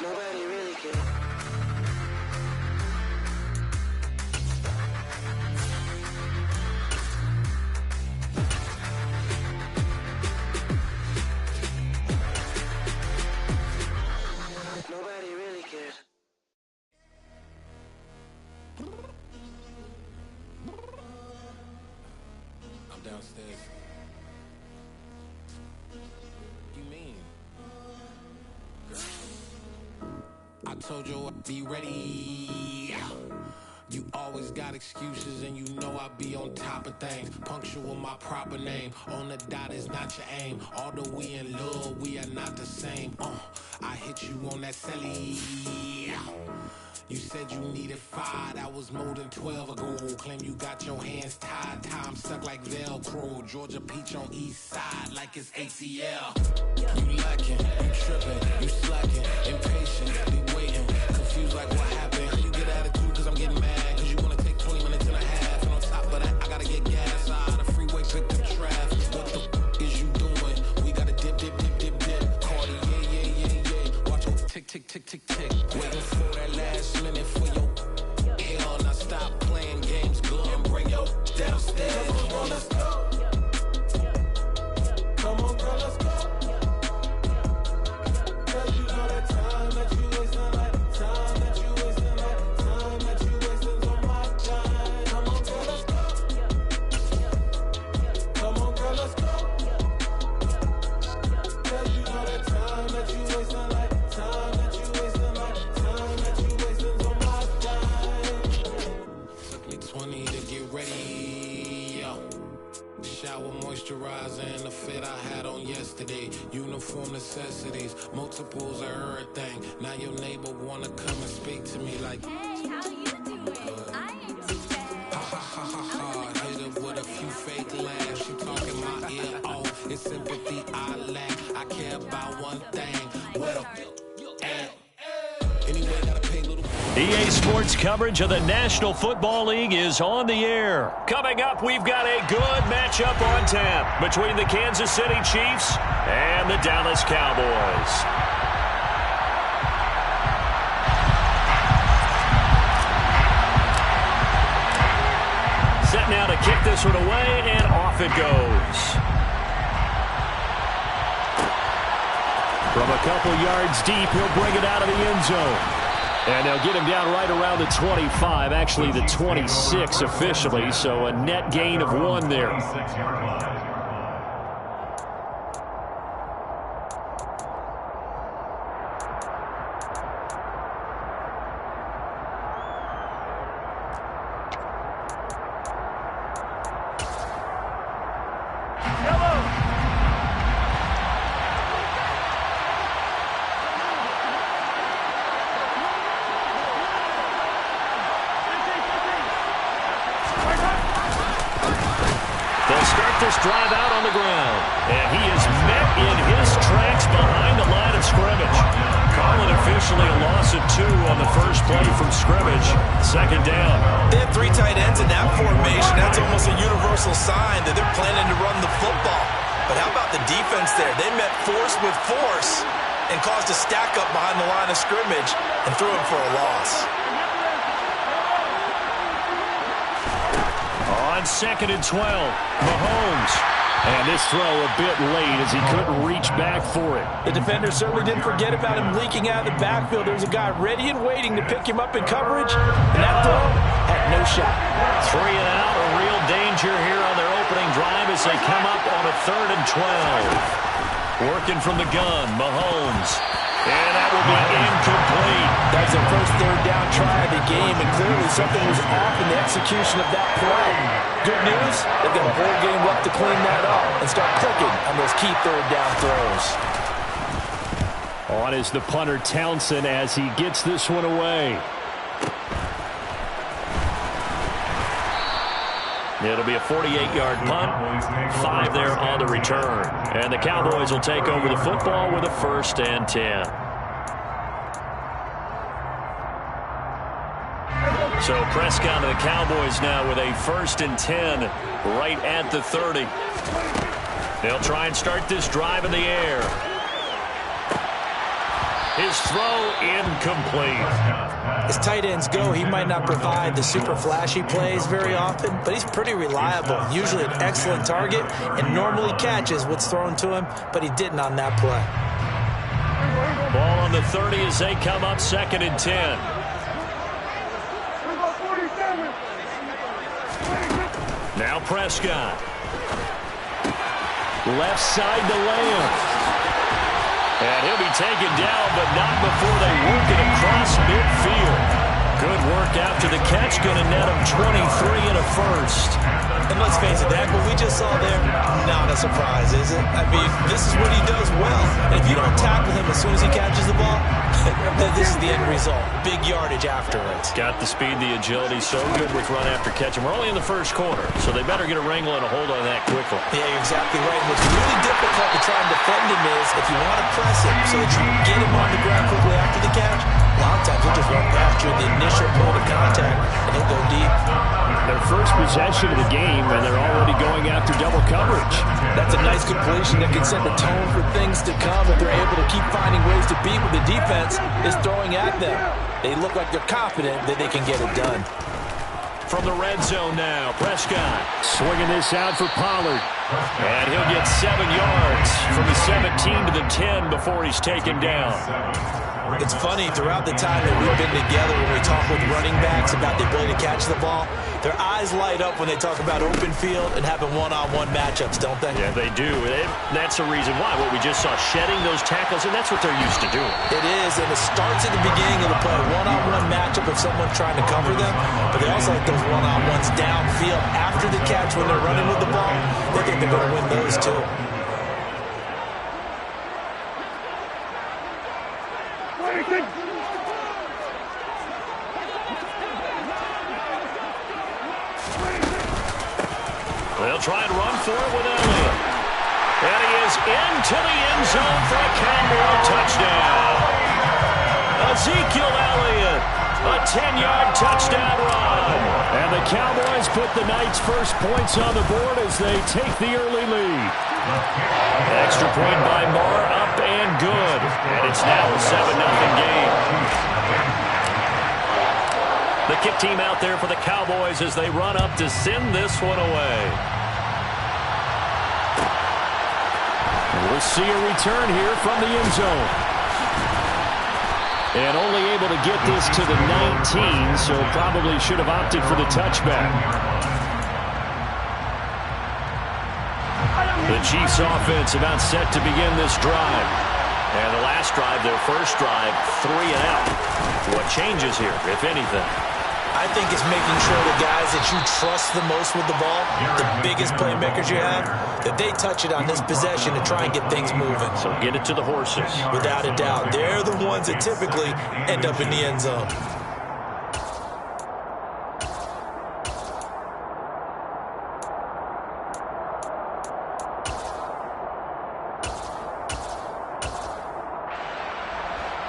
Nobody really cares. Nobody really cares. I'm downstairs. You mean? Girl. I told you I'd be ready. You always got excuses and you know I be on top of things. Punctual my proper name. On the dot is not your aim. Although we in love, we are not the same. I hit you on that celly. You said you needed 5, that was more than 12 ago. Claim you got your hands tied, time stuck like Velcro. Georgia Peach on east side like it's ATL. You lacking, you tripping, you slacking, impatient, waiting, confused like what happened. You get attitude cause I'm getting mad, cause you wanna take 20 minutes and a half. And on top of that, I gotta get gas out of the freeway, pick up traffic. What the is you doing? We gotta dip, dip, dip, dip, dip. Cardi, yeah. Watch your tick, tick, tick, tick, tick. Waiting for that last minute for your hell. Now stop playing games, go and bring your downstairs. Come on, girl, let's go. Come on, girl, let's go. Cause you know that time that you wasting, like time that you wasting, like time that you wasting on my time. Come on, girl, let's go. Come on, girl, let's go. Cause you know that time that you wasting, like time that you wasting, like time that you wasting on my time. Took me 20 to get ready, yo. Shower moisturizer and the fit I had on yesterday. Uniform necessities, multiples of everything. Now your neighbor wanna come and speak to me like, hey, how you doing? I ain't too bad. ha. Hit her with a few fake laughs. She talking my ear off. It's sympathy I lack. I care about one thing. Well, anyway, gotta pay little. EA Sports coverage of the National Football League is on the air. Coming up, we've got a good matchup on tap between the Kansas City Chiefs and the Dallas Cowboys. Set now to kick this one away, and off it goes. From a couple yards deep, he'll bring it out of the end zone. And they'll get him down right around the 25, actually the 26 officially, so a net gain of 1 there. start this drive out on the ground. And he is met in his tracks behind the line of scrimmage. Call it officially a loss of 2 on the first play from scrimmage. Second down. They have 3 tight ends in that formation. That's almost a universal sign that they're planning to run the football. But how about the defense there? They met force with force and caused a stack up behind the line of scrimmage and threw him for a loss. On 2nd and 12, Mahomes. And this throw a bit late as he couldn't reach back for it. The defender certainly didn't forget about him leaking out of the backfield. There was a guy ready and waiting to pick him up in coverage, and that throw had no shot. 3 and out, a real danger here on their opening drive as they come up on a 3rd and 12. Working from the gun, Mahomes. And that will be incomplete. That's their first 3rd down try of the game, and clearly something was off in the execution of that play. Good news, they've got a whole game left to clean that up and start clicking on those key 3rd down throws. On is the punter Townsend as he gets this one away. It'll be a 48-yard punt, 5 there on the return. And the Cowboys will take over the football with a 1st and 10. So Prescott and the Cowboys now with a 1st and 10 right at the 30. They'll try and start this drive in the air. His throw incomplete. As tight ends go, he might not provide the super flashy plays very often, but he's pretty reliable. Usually an excellent target and normally catches what's thrown to him, but he didn't on that play. Ball on the 30 as they come up 2nd and 10. Now Prescott. Left side to Lamb. And he'll be taken down, but not before they work it across midfield. Good work after the catch. Going to net him 23 and a 1st. And let's face it, that what we just saw there, not a surprise, is it? I mean, this is what he does well. And if you don't tackle him as soon as he catches the ball, then this is the end result. Big yardage after it. Got the speed, the agility, so good with run after catch. And we're only in the 1st quarter, so they better get a wrangle and a hold on that quickly. Yeah, you're exactly right. What's really difficult to try and defend him is if you want to press him so that you can get him on the ground quickly after the catch, a lot of times he'll just run past you at the initial point of contact, and he'll go deep. Their first possession of the game, and they're already going after double coverage. That's a nice completion that can set the tone for things to come if they're able to keep finding ways to beat what the defense is throwing at them. They look like they're confident that they can get it done. From the red zone now, Prescott. Swinging this out for Pollard. And he'll get 7 yards from the 17 to the 10 before he's taken down. It's funny, throughout the time that we've been together, when we talk with running backs about the ability to catch the ball, their eyes light up when they talk about open field and having one-on-one matchups, don't they? Yeah, they do. That's the reason why. What we just saw, shedding those tackles, and that's what they're used to doing. It is, and it starts at the beginning of the play, one-on-one matchup of someone trying to cover them, but they also like those one-on-ones downfield after the catch when they're running with the ball. They think they're going to win those, too. They'll try and run for it with Elliott. And he is into the end zone for a Cowboy touchdown. Ezekiel Elliott, a 10-yard touchdown run. And the Cowboys put the night's first points on the board as they take the early lead. Extra point by Moore, up and good. And it's now a 7-0 game. The kick team out there for the Cowboys as they run up to send this one away. We'll see a return here from the end zone. And only able to get this to the 19, so probably should have opted for the touchback. The Chiefs offense about set to begin this drive. And the last drive, their first drive, 3 and out. What changes here, if anything? I think it's making sure the guys that you trust the most with the ball, the biggest playmakers you have, that they touch it on this possession to try and get things moving. So get it to the horses. Without a doubt. They're the ones that typically end up in the end zone.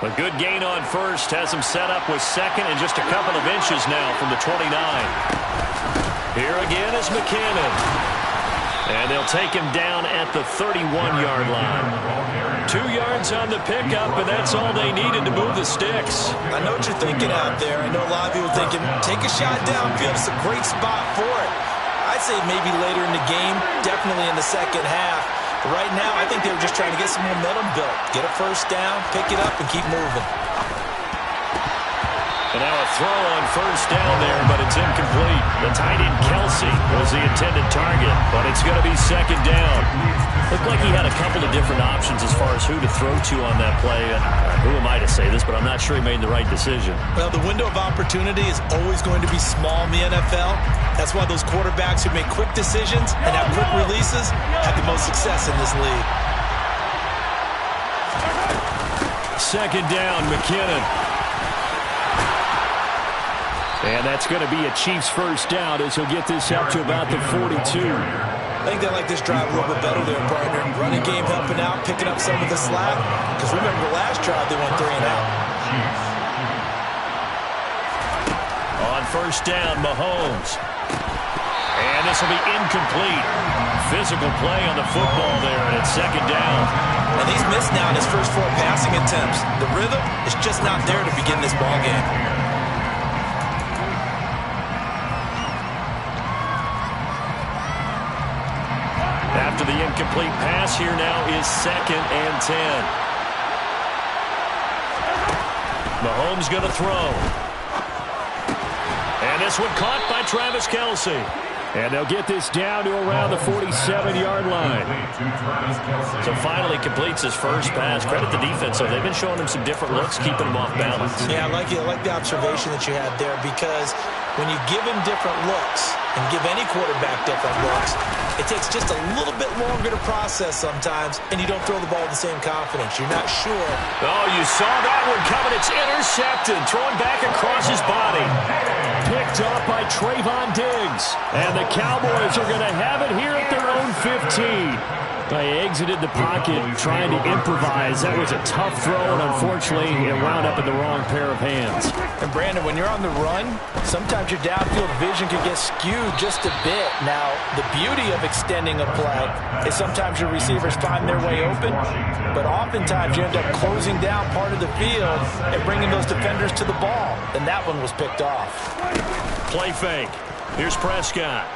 A good gain on first has him set up with second and just a couple of inches now from the 29. Here again is McKinnon. And they'll take him down at the 31-yard line. 2 yards on the pickup, and that's all they needed to move the sticks. I know what you're thinking out there. I know a lot of people thinking, take a shot downfield. It's a great spot for it. I'd say maybe later in the game, definitely in the second half. But right now, I think they were just trying to get some momentum built. Get a first down, pick it up, and keep moving. And now a throw on first down there, but it's incomplete. The tight end, Kelsey, was the intended target, but it's going to be second down. Looked like he had a couple of different options as far as who to throw to on that play. And who am I to say this, but I'm not sure he made the right decision. Well, the window of opportunity is always going to be small in the NFL. That's why those quarterbacks who make quick decisions and have quick releases have the most success in this league. Second down, McKinnon. And that's going to be a Chiefs first down as he'll get this up to about the 42. I think they like this drive a little bit better there, partner. Running game helping out, picking up some of the slack. Because remember, the last drive they went 3 and out. On first down, Mahomes. And this will be incomplete. Physical play on the football there, and it's second down. And he's missed now in his first 4 passing attempts. The rhythm is just not there to begin this ball game. After the incomplete pass, here now is second and 10. Mahomes going to throw. And this one caught by Travis Kelsey. And they'll get this down to around the 47-yard line. So finally completes his first pass. Credit the defense, though. They've been showing him some different looks, keeping him off balance. Yeah, I like the observation that you had there, because when you give him different looks and give any quarterback different looks, it takes just a little bit longer to process sometimes, and you don't throw the ball with the same confidence. You're not sure. Oh, you saw that one coming. It's intercepted. Throwing back across his body. Picked up by Trayvon Diggs. And the Cowboys are going to have it here at their own 15. They exited the pocket trying to improvise. That was a tough throw, and unfortunately, it wound up in the wrong pair of hands. And Brandon, when you're on the run, sometimes your downfield vision can get skewed just a bit. Now, the beauty of extending a play is sometimes your receivers find their way open, but oftentimes you end up closing down part of the field and bringing those defenders to the ball. And that one was picked off. Play fake. Here's Prescott.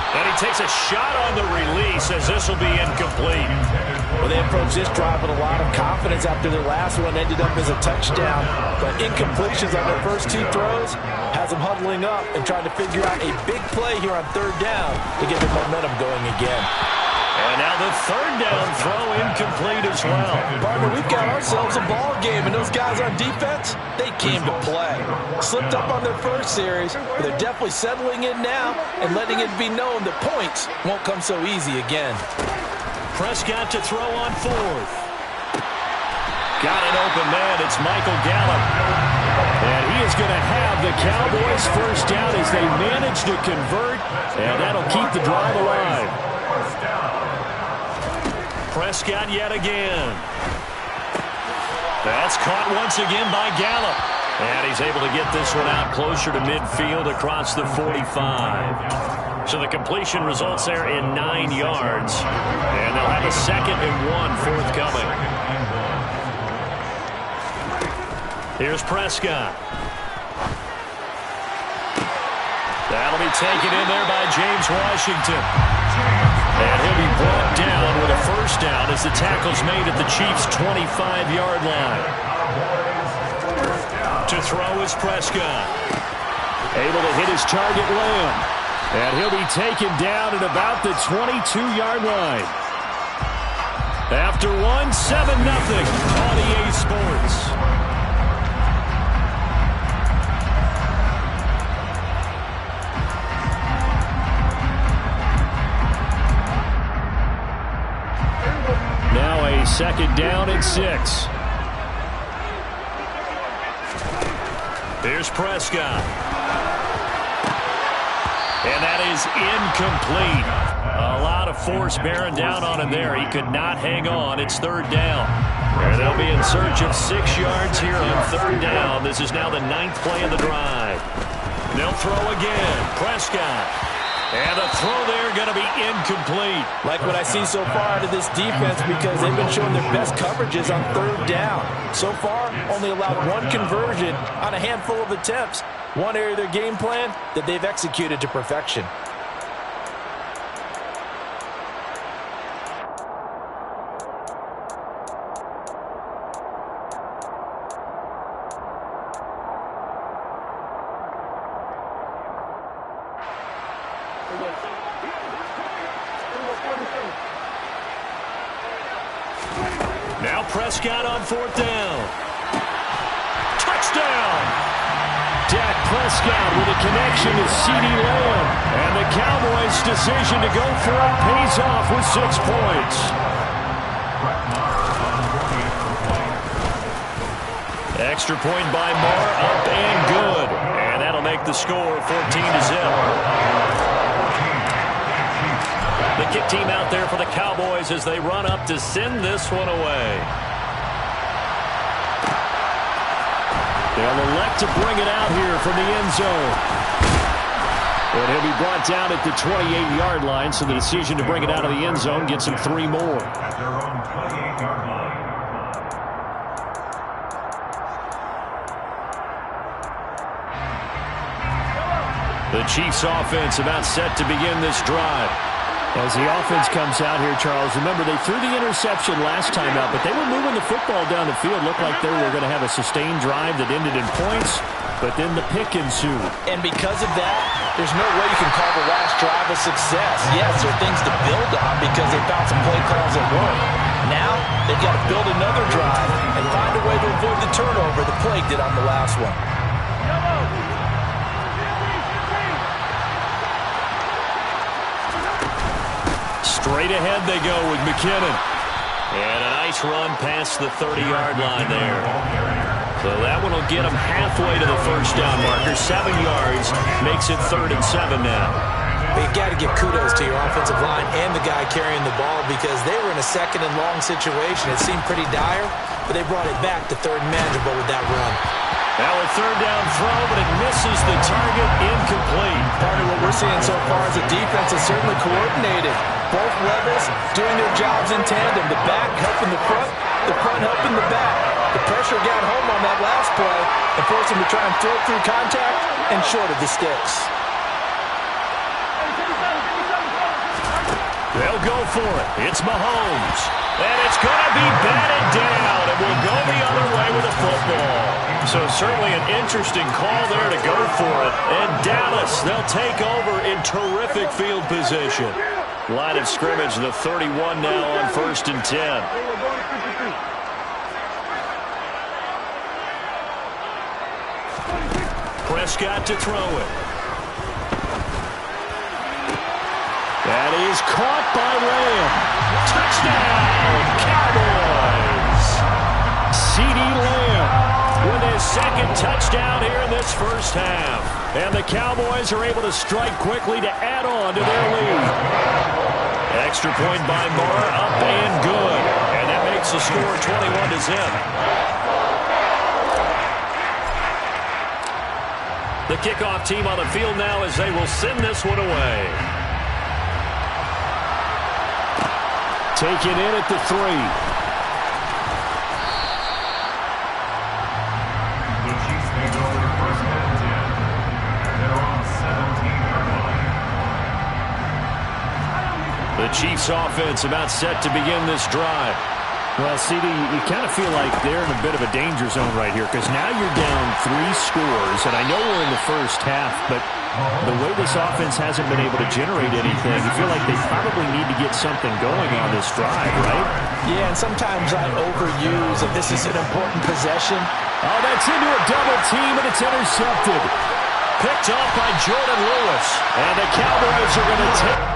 And he takes a shot on the release as this will be incomplete. Well, they approached this drive with a lot of confidence after their last one ended up as a touchdown. But incompletions on their first 2 throws has them huddling up and trying to figure out a big play here on third down to get the momentum going again. And now the third down throw incomplete as well. Partner, we've got ourselves a ball game, and those guys on defense, they came to play. Slipped up on their first series, but they're definitely settling in now and letting it be known that points won't come so easy again. Prescott to throw on fourth. Got an open man. It's Michael Gallup. And he is going to have the Cowboys first down as they manage to convert, and that'll keep the drive alive. Prescott yet again. That's caught once again by Gallup. And he's able to get this one out closer to midfield across the 45. So the completion results there in 9 yards. And they'll have a 2nd and 1 forthcoming. Here's Prescott. That'll be taken in there by James Washington. And he'll be brought down with a first down as the tackle's made at the Chiefs' 25-yard line. To throw is Prescott. Able to hit his target Lamb. And he'll be taken down at about the 22-yard line. After 7-0 on EA Sports. Now a 2nd down and 6. Here's Prescott. And that is incomplete. A lot of force bearing down on him there. He could not hang on. It's third down. And they'll be in search of 6 yards here on third down. This is now the 9th play of the drive. They'll throw again. Prescott. And the throw there going to be incomplete. Like what I see so far out of this defense because they've been showing their best coverages on third down. So far, only allowed 1 conversion on a handful of attempts. One area of their game plan that they've executed to perfection. Now Prescott on 4th down. Touchdown! Dak Prescott with a connection to C.D. Lamb. And the Cowboys' decision to go for it pays off with 6 points. Extra point by Moore, up and good. And that'll make the score 14-0. The kick team out there for the Cowboys as they run up to send this one away. They'll elect to bring it out here from the end zone. And he'll be brought down at the 28-yard line, so the decision to bring it out of the end zone gets him 3 more. At their own 28-yard line. The Chiefs offense about set to begin this drive. As the offense comes out here, Charles, remember they threw the interception last time out, but they were moving the football down the field. Looked like they were going to have a sustained drive that ended in points, but then the pick ensued. And because of that, there's no way you can call the last drive a success. Yes, there are things to build on because they found some play calls that work. Now, they've got to build another drive and find a way to avoid the turnover the plague did on the last one. Straight ahead they go with McKinnon. And a nice run past the 30-yard line there. So that one will get them halfway to the first down marker. 7 yards makes it 3rd and 7 now. But you got to give kudos to your offensive line and the guy carrying the ball because they were in a 2nd and long situation. It seemed pretty dire, but they brought it back to 3rd and manageable with that run. Now a 3rd down throw, but it misses the target, incomplete. Part of what we're seeing so far is the defense is certainly coordinated. Both levels doing their jobs in tandem. The back helping the front helping the back. The pressure got home on that last play and forced him to try and throw through contact and short of the sticks. They'll go for it. It's Mahomes. And it's going to be batted down. It will go the other way with the football. So certainly an interesting call there to go for it. And Dallas, they'll take over in terrific field position. Line of scrimmage, the 31 now on 1st and 10. Prescott to throw it. That is caught by Lamb. Touchdown, Cowboys! C.D. Lamb With his 2nd touchdown here in this first half. And the Cowboys are able to strike quickly to add on to their lead. Extra point by Moore, up and good. And that makes the score 21-0. The kickoff team on the field now as they will send this one away. Taken in at the 3. The Chiefs may go their first and 10 at their own 17-yard line. The Chiefs offense about set to begin this drive. Well, CD, you kind of feel like they're in a bit of a danger zone right here because now you're down 3 scores, and I know we're in the first half, but the way this offense hasn't been able to generate anything, you feel like they probably need to get something going on this drive, right? Yeah, and sometimes I overuse if this is an important possession. Oh, that's into a double team, and it's intercepted. Picked off by Jordan Lewis. And the Cowboys are going to take...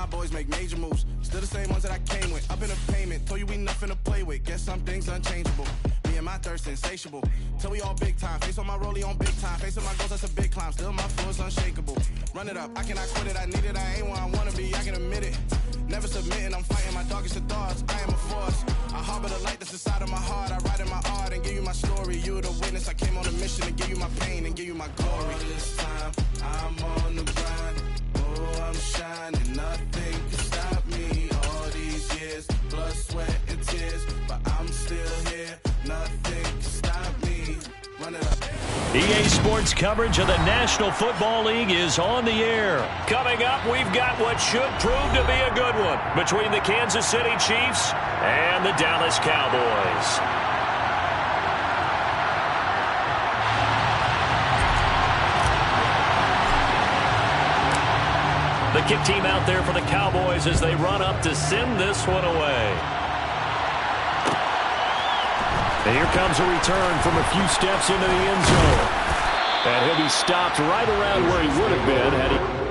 my boys make major moves. Still the same ones that I came with. Up in a payment, told you we nothing to play with. Guess some things unchangeable. Me and my thirst insatiable. Till we all big time. Face on my rollie on big time. Facing my goals, that's a big climb. Still my flow is unshakable. Run it up, I cannot quit it. I need it, I ain't where I wanna be, I can admit it. Never submitting, I'm fighting my darkest of thoughts. I am a force. I harbor the light that's inside of my heart. I write in my art and give you my story. You the witness, I came on a mission to give you my pain and give you my glory. All this time, I'm on the grind. Oh, I'm shining, nothing can stop me. All these years, blood, sweat, and tears, but I'm still here. Nothing can stop me. Run it up. EA Sports coverage of the National Football League is on the air. Coming up, we've got what should prove to be a good one between the Kansas City Chiefs and the Dallas Cowboys. The kick team out there for the Cowboys as they run up to send this one away. And here comes a return from a few steps into the end zone. And he'll be stopped right around where he would have been had he...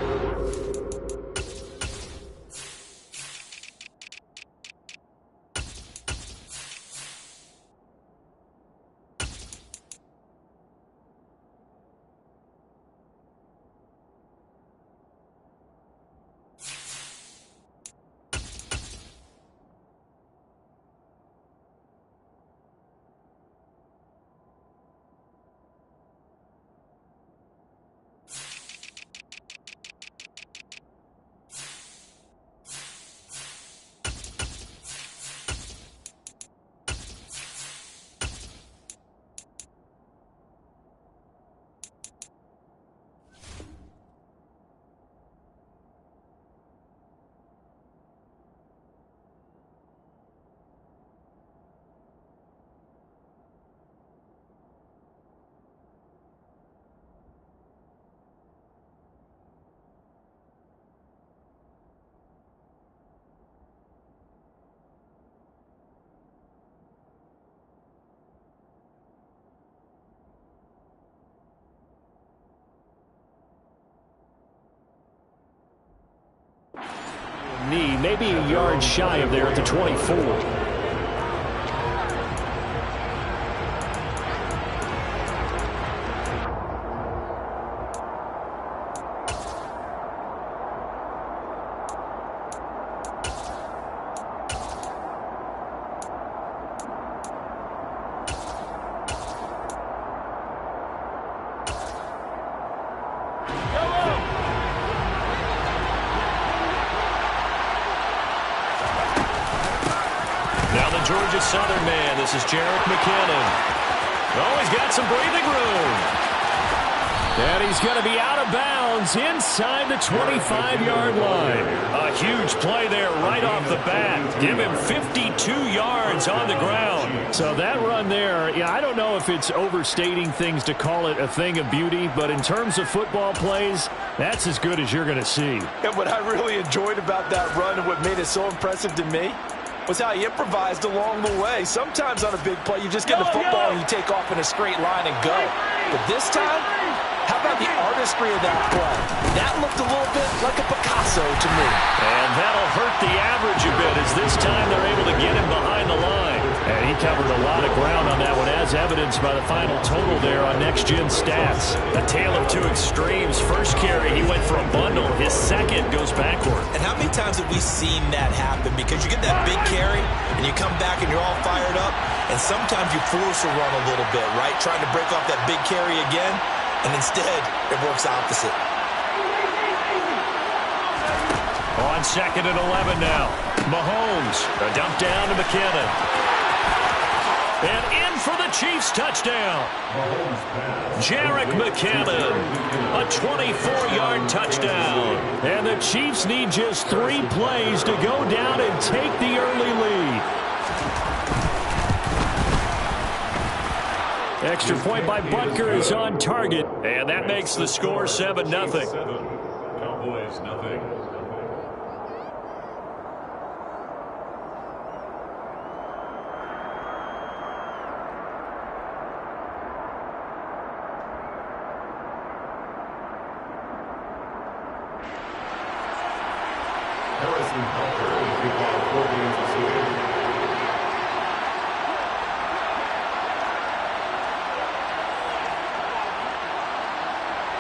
knee, maybe a yard shy of there at the 24. Georgia Southern man. This is Jarek McKinnon. Oh, he's got some breathing room. And he's going to be out of bounds inside the 25-yard line. A huge play there right off the bat. Give him 52 yards on the ground. So that run there, yeah, I don't know if it's overstating things to call it a thing of beauty, but in terms of football plays, that's as good as you're going to see. And what I really enjoyed about that run and what made it so impressive to me was how he improvised along the way. Sometimes on a big play, you just get the football and you take off in a straight line and go. But this time, how about the artistry of that play? That looked a little bit like a Picasso to me. And that'll hurt the average a bit as this time they're able to get him behind the line. And he covered a lot of ground on that one, as evidenced by the final total there on Next Gen Stats. A tale of two extremes. First carry, he went for a bundle. His second goes backward. And how many times have we seen that happen? Because you get that big carry, and you come back and you're all fired up, and sometimes you force a run a little bit, right? Trying to break off that big carry again, and instead it works opposite. On 2nd and 11 now. Mahomes, a dump down to McKinnon. And in for the Chiefs touchdown. Jarek McKinnon, a 24-yard touchdown. And the Chiefs need just 3 plays to go down and take the early lead. Extra point by Butker is on target. And that makes the score 7-0. Cowboys, nothing.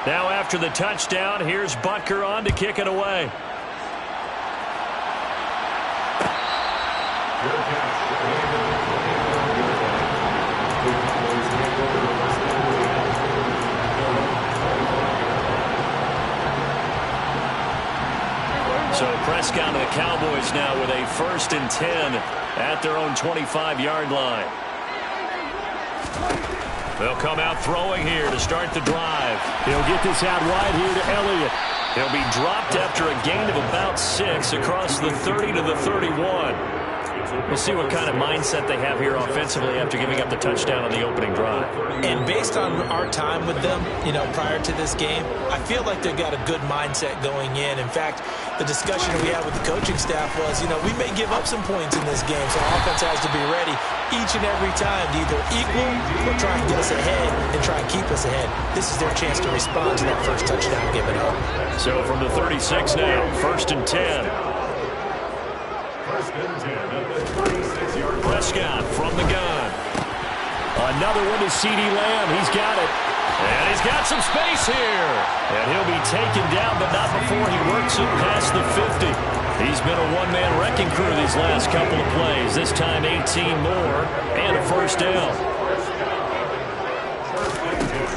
Now after the touchdown, here's Butker on to kick it away. So Prescott and the Cowboys now with a 1st and 10 at their own 25-yard line. They'll come out throwing here to start the drive. He'll get this out wide here to Elliott. He'll be dropped after a gain of about 6 across the 30 to the 31. We'll see what kind of mindset they have here offensively after giving up the touchdown on the opening drive. And based on our time with them, prior to this game, I feel like they've got a good mindset going in. In fact, the discussion we had with the coaching staff was, we may give up some points in this game, so our offense has to be ready each and every time to either equal or try and get us ahead and try and keep us ahead. This is their chance to respond to that first touchdown given up. So from the 36 now, 1st and 10. Prescott from the gun. Another one to C.D. Lamb. He's got it. And he's got some space here. And he'll be taken down, but not before he works it past the 50. He's been a one-man wrecking crew these last couple of plays. This time 18 more and a 1st down.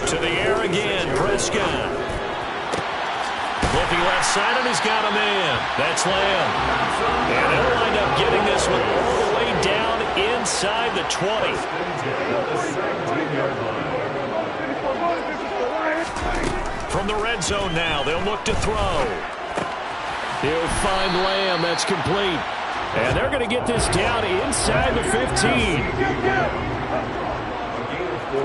To the air again, Prescott. Flipping left side, and he's got a man. That's Lamb. And they'll wind up getting this one all the way down inside the 20. From the red zone now, they'll look to throw. He'll find Lamb. That's complete. And they're going to get this down inside the 15. A gain of 4.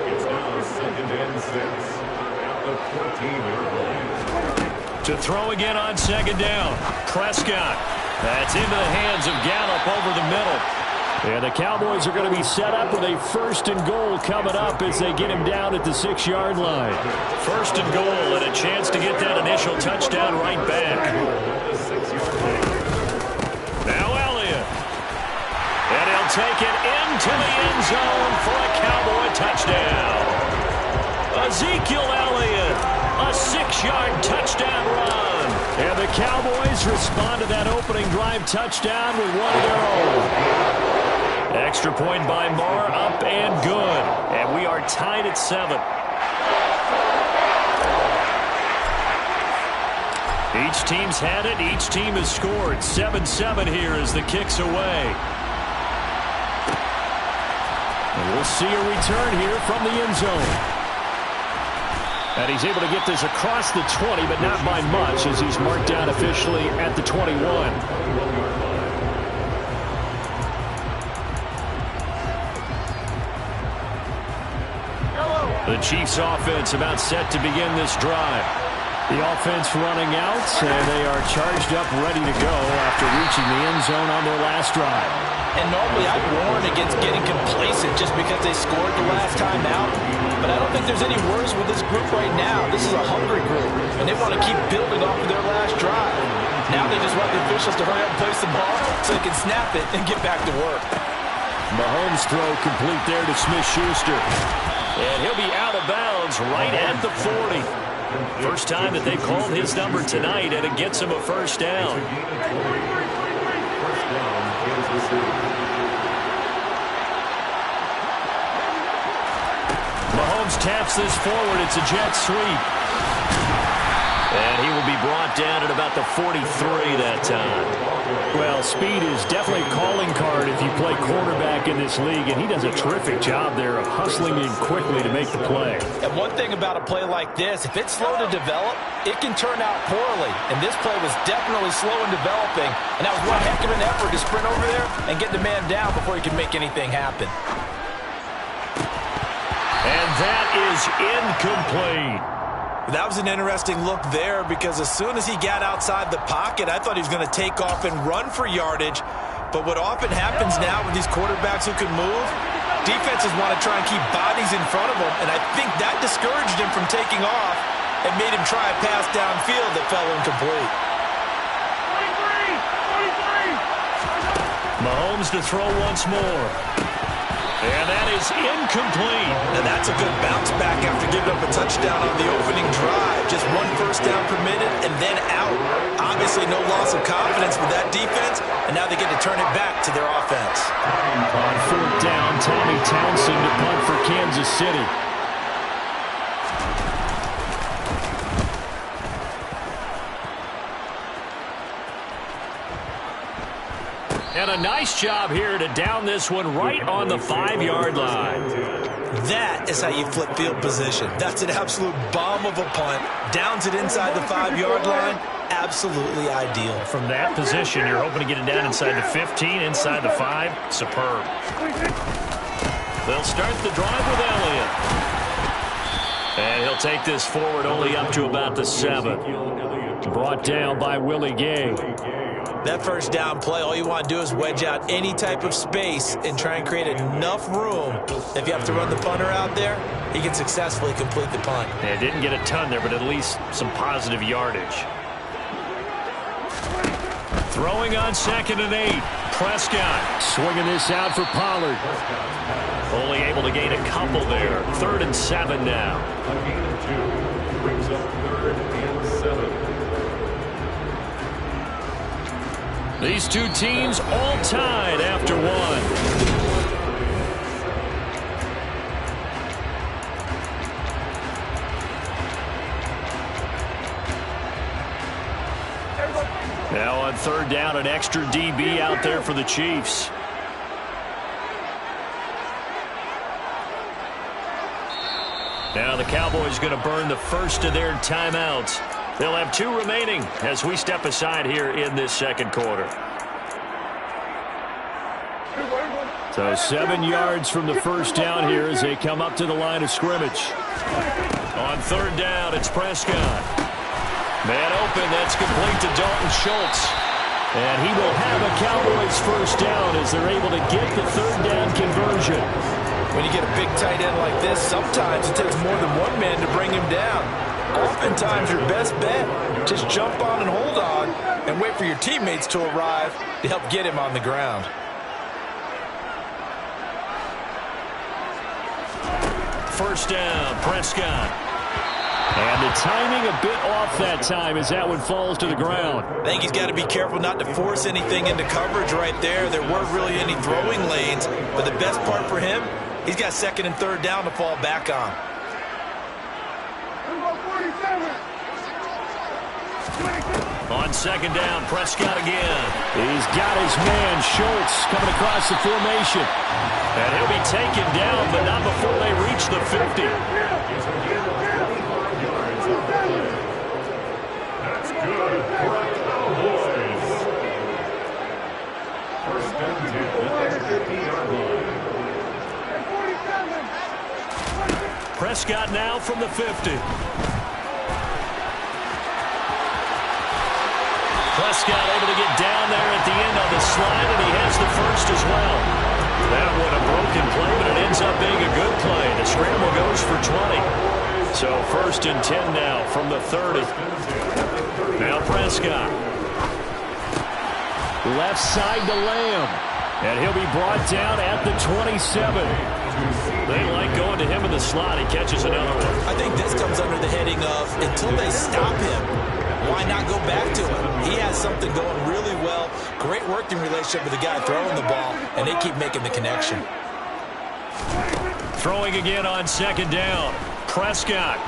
It's now 2nd and 6 at the 14-yard line. To throw again on 2nd down. Prescott. That's into the hands of Gallup over the middle. And the Cowboys are going to be set up with a 1st and goal coming up as they get him down at the 6-yard line. 1st and goal and a chance to get that initial touchdown right back. Now Elliott. And he'll take it into the end zone for a Cowboy touchdown. Ezekiel Elliott, a 6-yard touchdown run. And the Cowboys respond to that opening drive touchdown with one of their own. Extra point by Marr, up and good. And we are tied at 7. Each team's had it. Each team has scored. 7-7 here as the kick's away. And we'll see a return here from the end zone. And he's able to get this across the 20, but not by much as he's marked down officially at the 21. The Chiefs offense about set to begin this drive. The offense running out, and they are charged up, ready to go after reaching the end zone on their last drive. And normally I'd warn against getting complacent just because they scored the last time out. But I don't think there's any worse with this group right now. This is a hungry group, and they want to keep building off of their last drive. Now they just want the officials to hurry up and place the ball so they can snap it and get back to work. Mahomes' throw complete there to Smith-Schuster. And he'll be out of bounds right at the 40. First time that they've called his number tonight, and it gets him a 1st down. Mahomes taps this forward. It's a jet sweep. And he will be brought down at about the 43 that time. Well, speed is definitely a calling card if you play quarterback in this league, and he does a terrific job there of hustling in quickly to make the play. And one thing about a play like this, if it's slow to develop, it can turn out poorly. And this play was definitely slow in developing, and that was one heck of an effort to sprint over there and get the man down before he could make anything happen. And that is incomplete. That was an interesting look there because as soon as he got outside the pocket, I thought he was going to take off and run for yardage. But what often happens now with these quarterbacks who can move, defenses want to try and keep bodies in front of them, and I think that discouraged him from taking off and made him try a pass downfield that fell incomplete. Mahomes to throw once more. And that is incomplete. And that's a good bounce back after giving up a touchdown on the opening drive. Just one first down permitted and then out. Obviously no loss of confidence with that defense, and now they get to turn it back to their offense. On fourth down, Tommy Townsend to punt for Kansas City. And a nice job here to down this one right on the 5-yard line. That is how you flip field position. That's an absolute bomb of a punt. Downs it inside the 5-yard line. Absolutely ideal. From that position, you're hoping to get it down inside the 15, inside the 5. Superb. They'll start the drive with Elliott. And he'll take this forward only up to about the 7. Brought down by Willie Gay. That first down play, all you want to do is wedge out any type of space and try and create enough room. If you have to run the punter out there, he can successfully complete the punt. Yeah, didn't get a ton there, but at least some positive yardage. Throwing on 2nd and 8. Prescott swinging this out for Pollard. Only able to gain a couple there. 3rd and 7 now. A gain of 2 brings up 3rd and 7. These two teams all tied after one. Now on 3rd down, an extra DB out there for the Chiefs. Now the Cowboys going to burn the first of their timeouts. They'll have 2 remaining as we step aside here in this 2nd quarter. So 7 yards from the first down here as they come up to the line of scrimmage. On 3rd down, it's Prescott. Man open, that's complete to Dalton Schultz. And he will have a Cowboys first down as they're able to get the 3rd down conversion. When you get a big tight end like this, sometimes it takes more than one man to bring him down. Oftentimes, your best bet, just jump on and hold on and wait for your teammates to arrive to help get him on the ground. First down, Prescott. And the timing a bit off that time as that one falls to the ground. I think he's got to be careful not to force anything into coverage right there. There weren't really any throwing lanes, but the best part for him, he's got 2nd and 3rd down to fall back on. On 2nd down, Prescott again. He's got his man, Schultz, coming across the formation. And he'll be taken down, but not before they reach the 50. That's good for the Cowboys. First and 10 at the 50-yard line. Prescott now from the 50. Prescott able to get down there at the end on the slide, and he has the first as well. That one a broken play, but it ends up being a good play. The scramble goes for 20. So 1st and 10 now from the 30. Now Prescott. Left side to Lamb. And he'll be brought down at the 27. They like going to him in the slot. He catches another one. I think this comes under the heading of until they stop him, why not go back to him? He has something going really well. Great working relationship with the guy throwing the ball, and they keep making the connection. Throwing again on 2nd down. Prescott.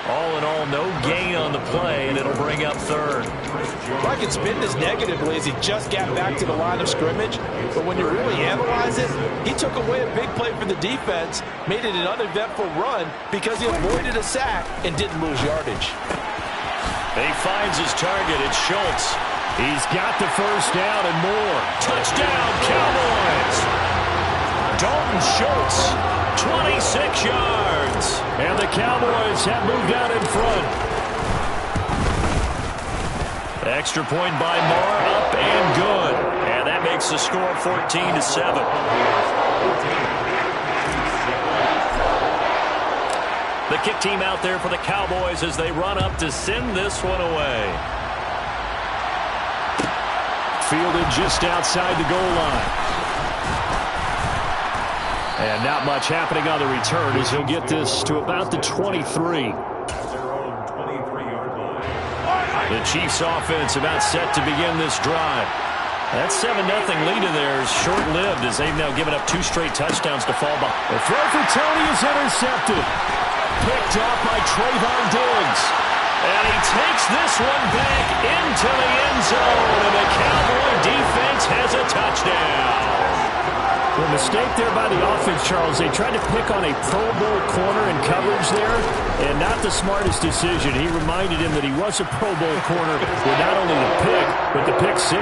All in all, no gain on the play, and it'll bring up 3rd. Well, I can spin this negatively as he just got back to the line of scrimmage, but when you really analyze it, he took away a big play for the defense, made it an uneventful run because he avoided a sack and didn't lose yardage. He finds his target. It's Schultz. He's got the first down and more. Touchdown, Cowboys! Dalton Schultz, 26 yards. And the Cowboys have moved out in front. Extra point by Moore, up and good. And that makes the score 14-7. The kick team out there for the Cowboys as they run up to send this one away. fielded just outside the goal line. And not much happening on the return as he'll get this to about the 23. The Chiefs offense about set to begin this drive. That 7-0 lead of theirs short-lived as they've now given up 2 straight touchdowns to fall behind. The throw for Tony is intercepted. Picked off by Trayvon Diggs. And he takes this one back into the end zone. And the Cowboy defense has a touchdown. The mistake there by the offense, Charles. They tried to pick on a Pro Bowl corner in coverage there, and not the smartest decision. He reminded him that he was a Pro Bowl corner with not only the pick, but the pick 6.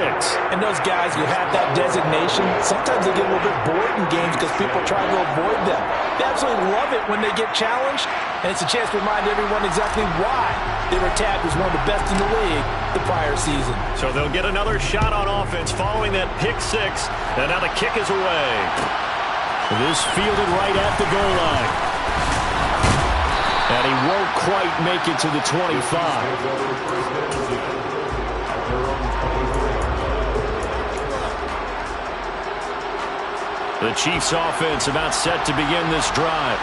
And those guys who have that designation, sometimes they get a little bit bored in games because people try to avoid them. They absolutely love it when they get challenged, and it's a chance to remind everyone exactly why they were tagged as one of the best in the league the prior season. So they'll get another shot on offense following that pick 6, and now the kick is away. This fielded right at the goal line. And he won't quite make it to the 25. The Chiefs offense about set to begin this drive.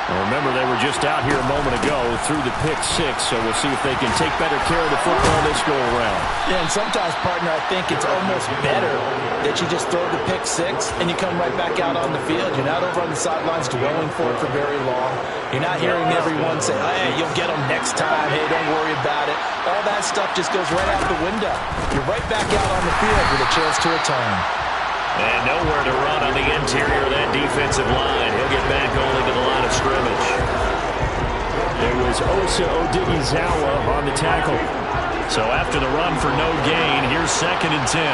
Well, remember, they were just out here a moment ago through the pick 6, so we'll see if they can take better care of the football this go-around. Yeah, and sometimes, partner, I think it's almost better that you just throw the pick 6 and you come right back out on the field. You're not over on the sidelines dwelling for it for very long. You're not hearing everyone say, hey, you'll get them next time. Hey, don't worry about it. All that stuff just goes right out the window. You're right back out on the field with a chance to atone. And nowhere to run on the interior of that defensive line. He'll get back only to the line of scrimmage. It was Osa Odighizuwa on the tackle. So after the run for no gain, here's 2nd and 10.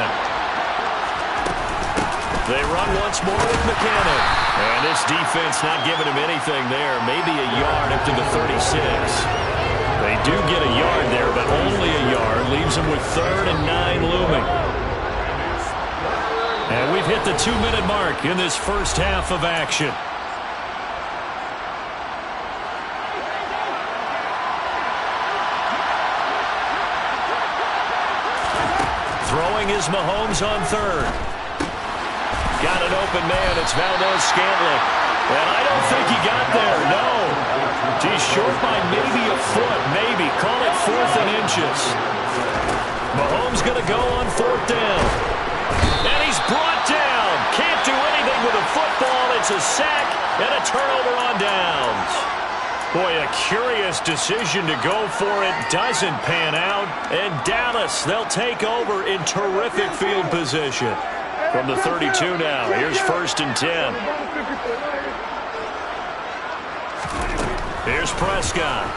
They run once more with McKinnon. And this defense not giving him anything there. Maybe a yard up to the 36. They do get a yard there, but only a yard. Leaves them with 3rd and 9 looming. And we've hit the 2-minute mark in this first half of action. Throwing is Mahomes on 3rd. Got an open man. It's Valdez-Scantling. And I don't think he got there. No. He's short by maybe a foot. Maybe. Call it 4th and inches. Mahomes going to go on 4th down. And he's brought down. Can't do anything with a football. It's a sack and a turnover on downs. Boy, a curious decision to go for it. Doesn't pan out. And Dallas, they'll take over in terrific field position. From the 32 now. Here's 1st and 10. Here's Prescott.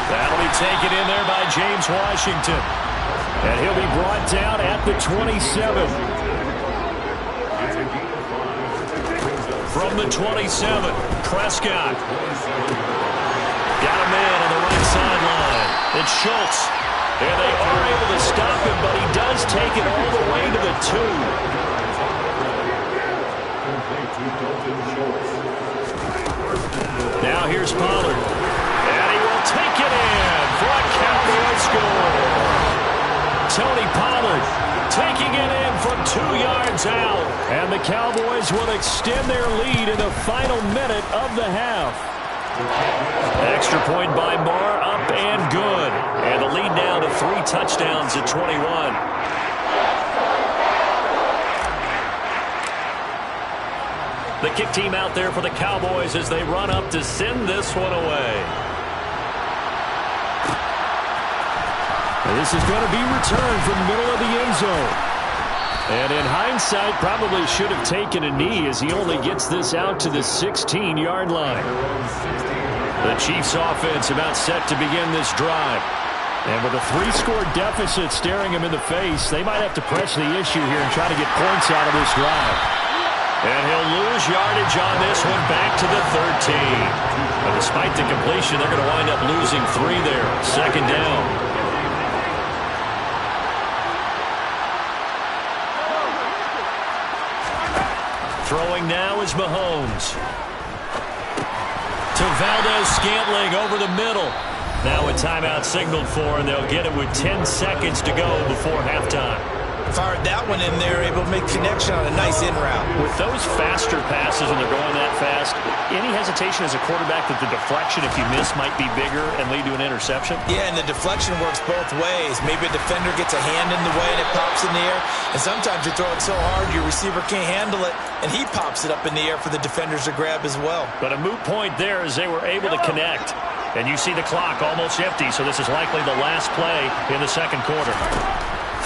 That'll be taken in there by James Washington. And he'll be brought down at the 27. From the 27, Prescott. Got a man on the right sideline. It's Schultz. And they are able to stop him, but he does take it all the way to the 2. Now here's Pollard. And he will take it in for a Cowboy score. Tony Pollard taking it in from 2 yards out. And the Cowboys will extend their lead in the final minute of the half. Extra point by Marr, up and good. And the lead now to 3 touchdowns at 21. The kick team out there for the Cowboys as they run up to send this one away. This is going to be returned from the middle of the end zone. And in hindsight, probably should have taken a knee as he only gets this out to the 16-yard line. The Chiefs offense about set to begin this drive. And with a 3-score deficit staring him in the face, they might have to press the issue here and try to get points out of this drive. And he'll lose yardage on this one back to the 13. But despite the completion, they're going to wind up losing 3 there. 2nd down. Throwing now is Mahomes. To Valdez-Scantling over the middle. Now a timeout signaled for, and they'll get it with 10 seconds to go before halftime. Fired that one in there, able to make connection on a nice in route. With those faster passes when they're going that fast, any hesitation as a quarterback that the deflection, if you miss, might be bigger and lead to an interception? Yeah, and the deflection works both ways. Maybe a defender gets a hand in the way and it pops in the air. And sometimes you throw it so hard your receiver can't handle it, and he pops it up in the air for the defenders to grab as well. But a moot point there as they were able to connect. And you see the clock almost empty, so this is likely the last play in the second quarter.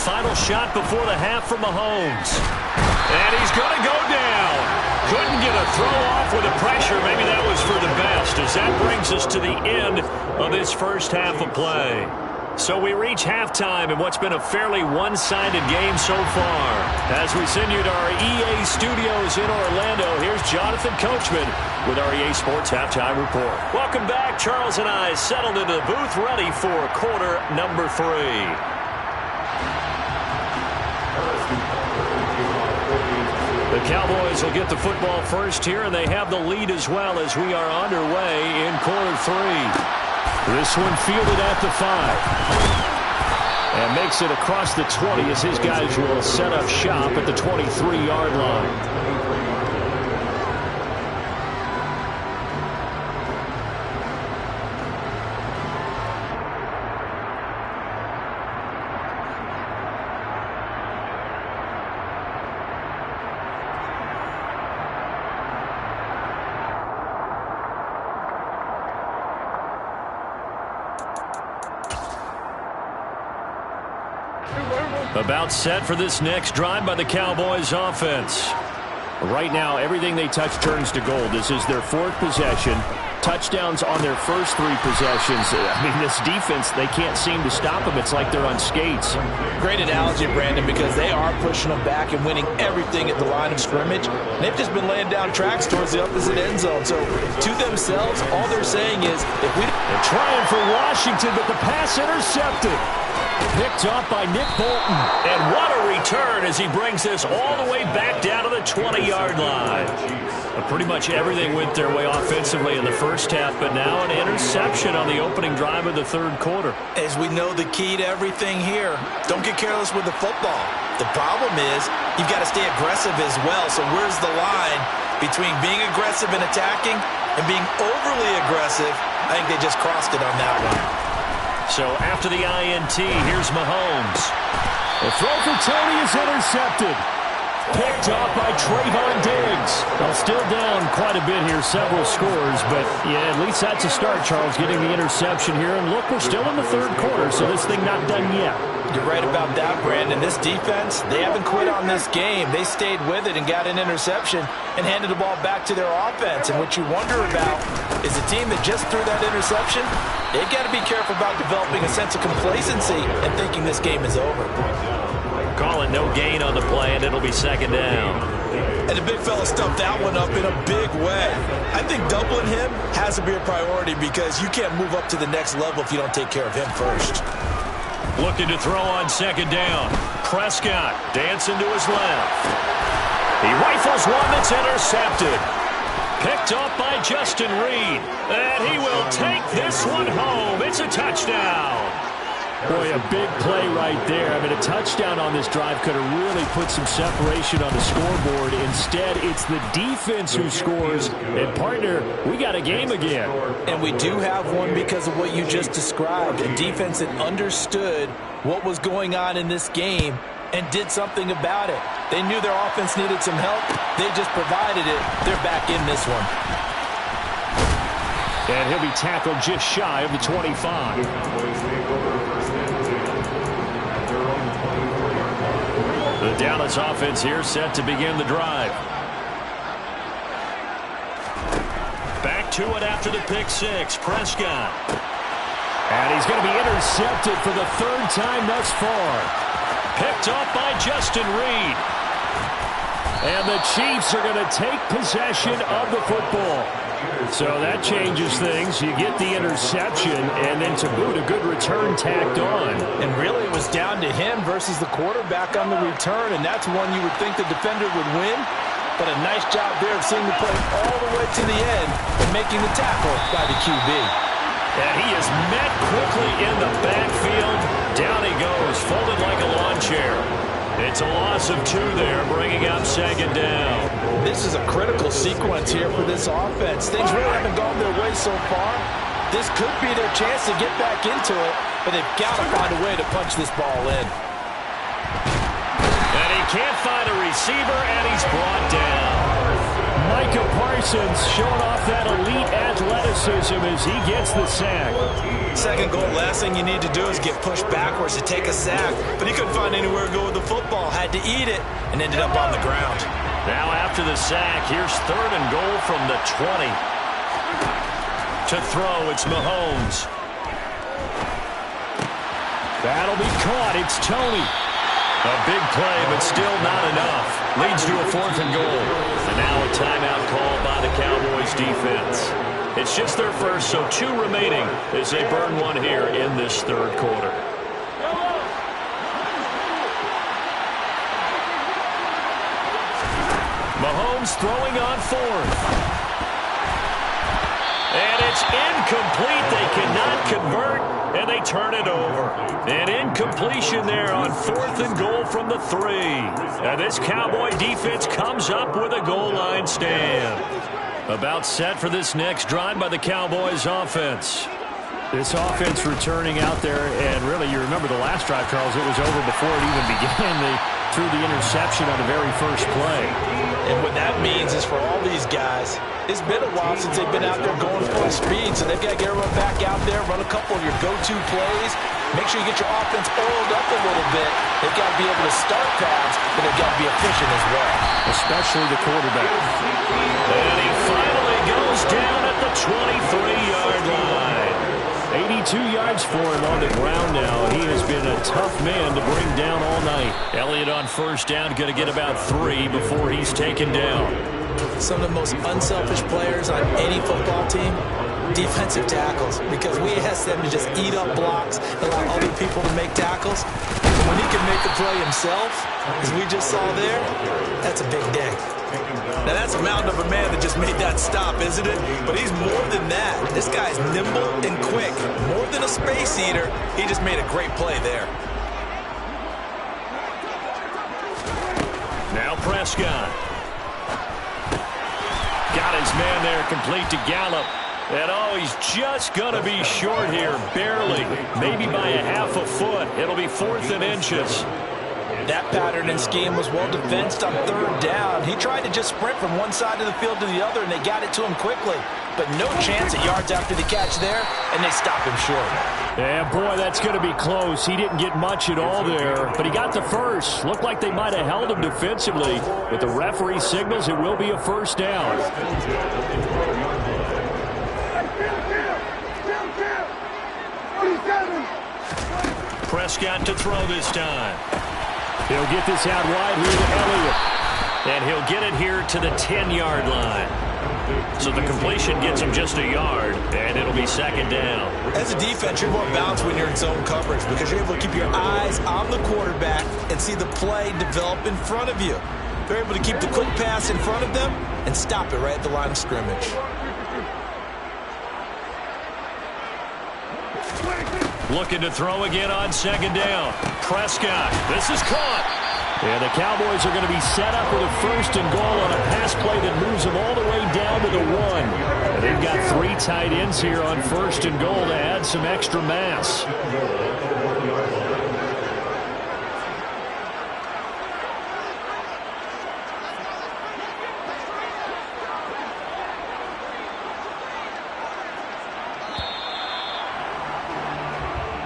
Final shot before the half from Mahomes. And he's going to go down. Couldn't get a throw off with the pressure. Maybe that was for the best, as that brings us to the end of this first half of play. So we reach halftime in what's been a fairly one-sided game so far. As we send you to our EA studios in Orlando, here's Jonathan Coachman with our EA Sports Halftime Report. Welcome back. Charles and I settled into the booth ready for quarter number 3. The Cowboys will get the football first here, and they have the lead as well as we are underway in quarter 3. This one fielded at the 5. And makes it across the 20 as his guys will set up shop at the 23-yard line. About set for this next drive by the Cowboys offense. Right now, everything they touch turns to gold. This is their 4th possession. Touchdowns on their first 3 possessions. I mean, this defense, they can't seem to stop them. It's like they're on skates. Great analogy, Brandon, because they are pushing them back and winning everything at the line of scrimmage. They've just been laying down tracks towards the opposite end zone. So, to themselves, all they're saying is, if we... They're trying for Washington, but the pass intercepted. Picked up by Nick Bolton. And what a return as he brings this all the way back down to the 20-yard line. Pretty much everything went their way offensively in the first half, but now an interception on the opening drive of the third quarter. As we know, the key to everything here, don't get careless with the football. The problem is you've got to stay aggressive as well. So where's the line between being aggressive and attacking and being overly aggressive? I think they just crossed it on that one. So after the INT, here's Mahomes. The throw for Tony is intercepted. Picked up by Trayvon Diggs. Well, still down quite a bit here, several scores, but yeah, at least that's a start, Charles, getting the interception here. And look, we're still in the third quarter, so this thing not done yet. You're right about that, Brandon. This defense, they haven't quit on this game. They stayed with it and got an interception and handed the ball back to their offense. And what you wonder about is a team that just threw that interception, they've got to be careful about developing a sense of complacency and thinking this game is over. Call it no gain on the play, and it'll be second down. And the big fella stuffed that one up in a big way. I think doubling him has to be a priority because you can't move up to the next level if you don't take care of him first. Looking to throw on second down. Prescott dancing to his left. He rifles one that's intercepted. Picked up by Justin Reed. And he will take this one home. It's a touchdown. Boy, a big play right there. I mean, a touchdown on this drive could have really put some separation on the scoreboard. Instead, it's the defense who scores. And, partner, we got a game again. And we do have one because of what you just described. A defense that understood what was going on in this game and did something about it. They knew their offense needed some help. They just provided it. They're back in this one. And he'll be tackled just shy of the 25. The Dallas offense here set to begin the drive. Back to it after the pick six. Prescott. And he's going to be intercepted for the third time thus far. Picked up by Justin Reed. And the Chiefs are going to take possession of the football. So that changes things. You get the interception, and then to boot, a good return tacked on. And really, it was down to him versus the quarterback on the return, and that's one you would think the defender would win. But a nice job there of seeing the play all the way to the end and making the tackle by the QB. And he is met quickly in the backfield. Down he goes, folded like a lawn chair. It's a loss of 2 there, bringing up second down. This is a critical sequence here for this offense. Things really haven't gone their way so far. This could be their chance to get back into it, but they've got to find a way to punch this ball in. And he can't find a receiver, and he's brought down. Micah Parsons showing off that elite athleticism as he gets the sack. Second goal, last thing you need to do is get pushed backwards to take a sack. But he couldn't find anywhere to go with the football. Had to eat it and ended up on the ground. Now after the sack, here's 3rd and goal from the 20. To throw, it's Mahomes. That'll be caught. It's Tony. A big play, but still not enough. Leads to a 4th and goal. And now a timeout called by the Cowboys defense. It's just their first, so 2 remaining as they burn 1 here in this 3rd quarter. Mahomes throwing on 4th. And it's incomplete. They cannot convert, and they turn it over. An incompletion there on 4th and goal from the 3. And this Cowboy defense comes up with a goal line stand. About set for this next drive by the Cowboys offense. This offense returning out there, and really, you remember the last drive, Charles, it was over before it even began. They threw the interception on the very first play. And what that means is for all these guys, it's been a while since they've been out there going full speed, so they've got to get everyone back out there, run a couple of your go-to plays, make sure you get your offense oiled up a little bit. They've got to be able to start pads, but they've got to be efficient as well. Especially the quarterback. And he finally goes down at the 23-yard line. 82 yards for him on the ground now. He has been a tough man to bring down all night. Elliott on first down, going to get about 3 before he's taken down. Some of the most unselfish players on any football team, defensive tackles, because we ask them to just eat up blocks, allow other people to make tackles. And when he can make the play himself, as we just saw there, that's a big day. Now that's a mountain of a man that just made that stop, isn't it? But he's more than that. This guy's nimble and quick. More than a space eater, he just made a great play there. Now Prescott. Got his man there, complete to Gallup. And oh, he's just going to be short here, barely. Maybe by a half a foot. It'll be 4th and inches. That pattern and scheme was well defensed on 3rd down. He tried to just sprint from one side of the field to the other, and they got it to him quickly. But no chance at yards after the catch there, and they stopped him short. Yeah, boy, that's going to be close. He didn't get much at all there, but he got the first. Looked like they might have held him defensively. But the referee signals it will be a first down. Prescott to throw this time. He'll get this out wide here to Elliott. And he'll get it here to the 10-yard line. So the completion gets him just a yard, and it'll be 2nd down. As a defense, you're more balanced when you're in zone coverage because you're able to keep your eyes on the quarterback and see the play develop in front of you. They're able to keep the quick pass in front of them and stop it right at the line of scrimmage. Looking to throw again on 2nd down. Prescott, this is caught. And the Cowboys are going to be set up with a 1st and goal on a pass play that moves them all the way down to the 1. And they've got 3 tight ends here on 1st and goal to add some extra mass.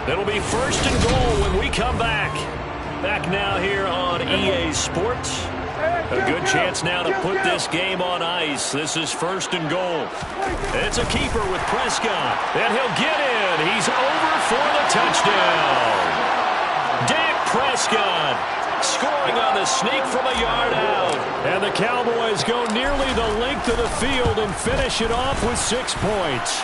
It'll be 1st and goal when we come back. Back now here on EA Sports. A good chance now to put this game on ice. This is 1st and goal. It's a keeper with Prescott. And he'll get in. He's over for the touchdown. Dak Prescott scoring on the sneak from a yard out. And the Cowboys go nearly the length of the field and finish it off with 6 points.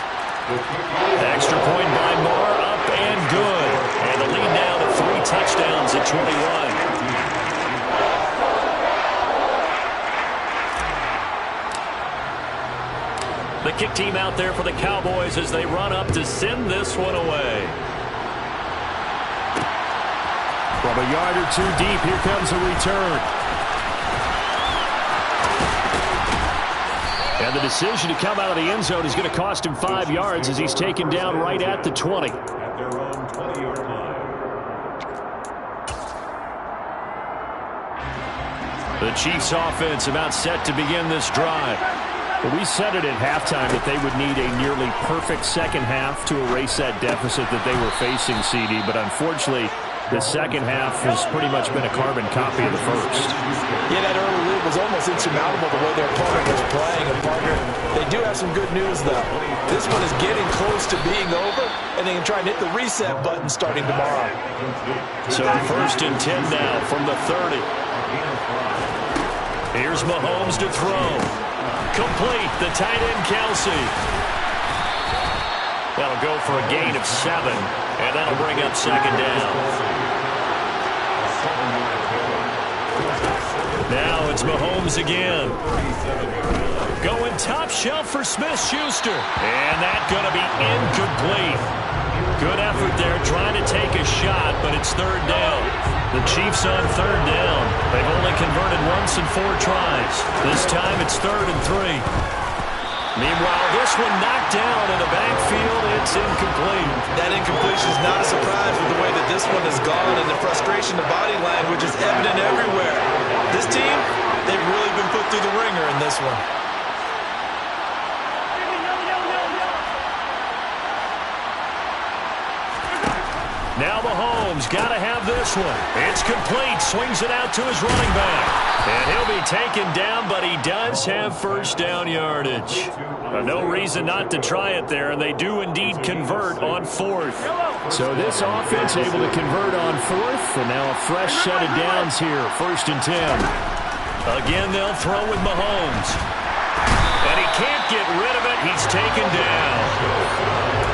Extra point by Moore, up and good. And the lead now to 3 touchdowns at 21. The kick team out there for the Cowboys as they run up to send this one away. From a yard or two deep, here comes a return. And the decision to come out of the end zone is going to cost him 5 yards as he's taken down right at the 20. At their own 20-yard line. The Chiefs offense about set to begin this drive. We said it at halftime that they would need a nearly perfect second half to erase that deficit that they were facing, CD. But unfortunately, the second half has pretty much been a carbon copy of the first. Yeah, that early lead was almost insurmountable the way their opponent was playing. And, partner, they do have some good news, though. This one is getting close to being over, and they can try and hit the reset button starting tomorrow. So 1st and 10 now from the 30. Here's Mahomes to throw. Complete, the tight end, Kelsey. That'll go for a gain of 7, and that'll bring up 2nd down. Now it's Mahomes again. Going top shelf for Smith-Schuster. And that's going to be incomplete. Good effort there trying to take a shot, but it's 3rd down. The Chiefs on 3rd down. They've only converted once in 4 tries. This time it's 3rd and 3. Meanwhile, this one knocked down in the backfield. It's incomplete. That incompletion is not a surprise with the way that this one has gone, and the frustration, the body language is evident everywhere. This team, they've really been put through the ringer in this one. Now Mahomes got to have this one. It's complete. Swings it out to his running back. And he'll be taken down, but he does have 1st down yardage. No reason not to try it there, and they do indeed convert on 4th. So this offense able to convert on 4th, and now a fresh set of downs here, 1st and 10. Again, they'll throw with Mahomes. And he can't get rid of it. He's taken down.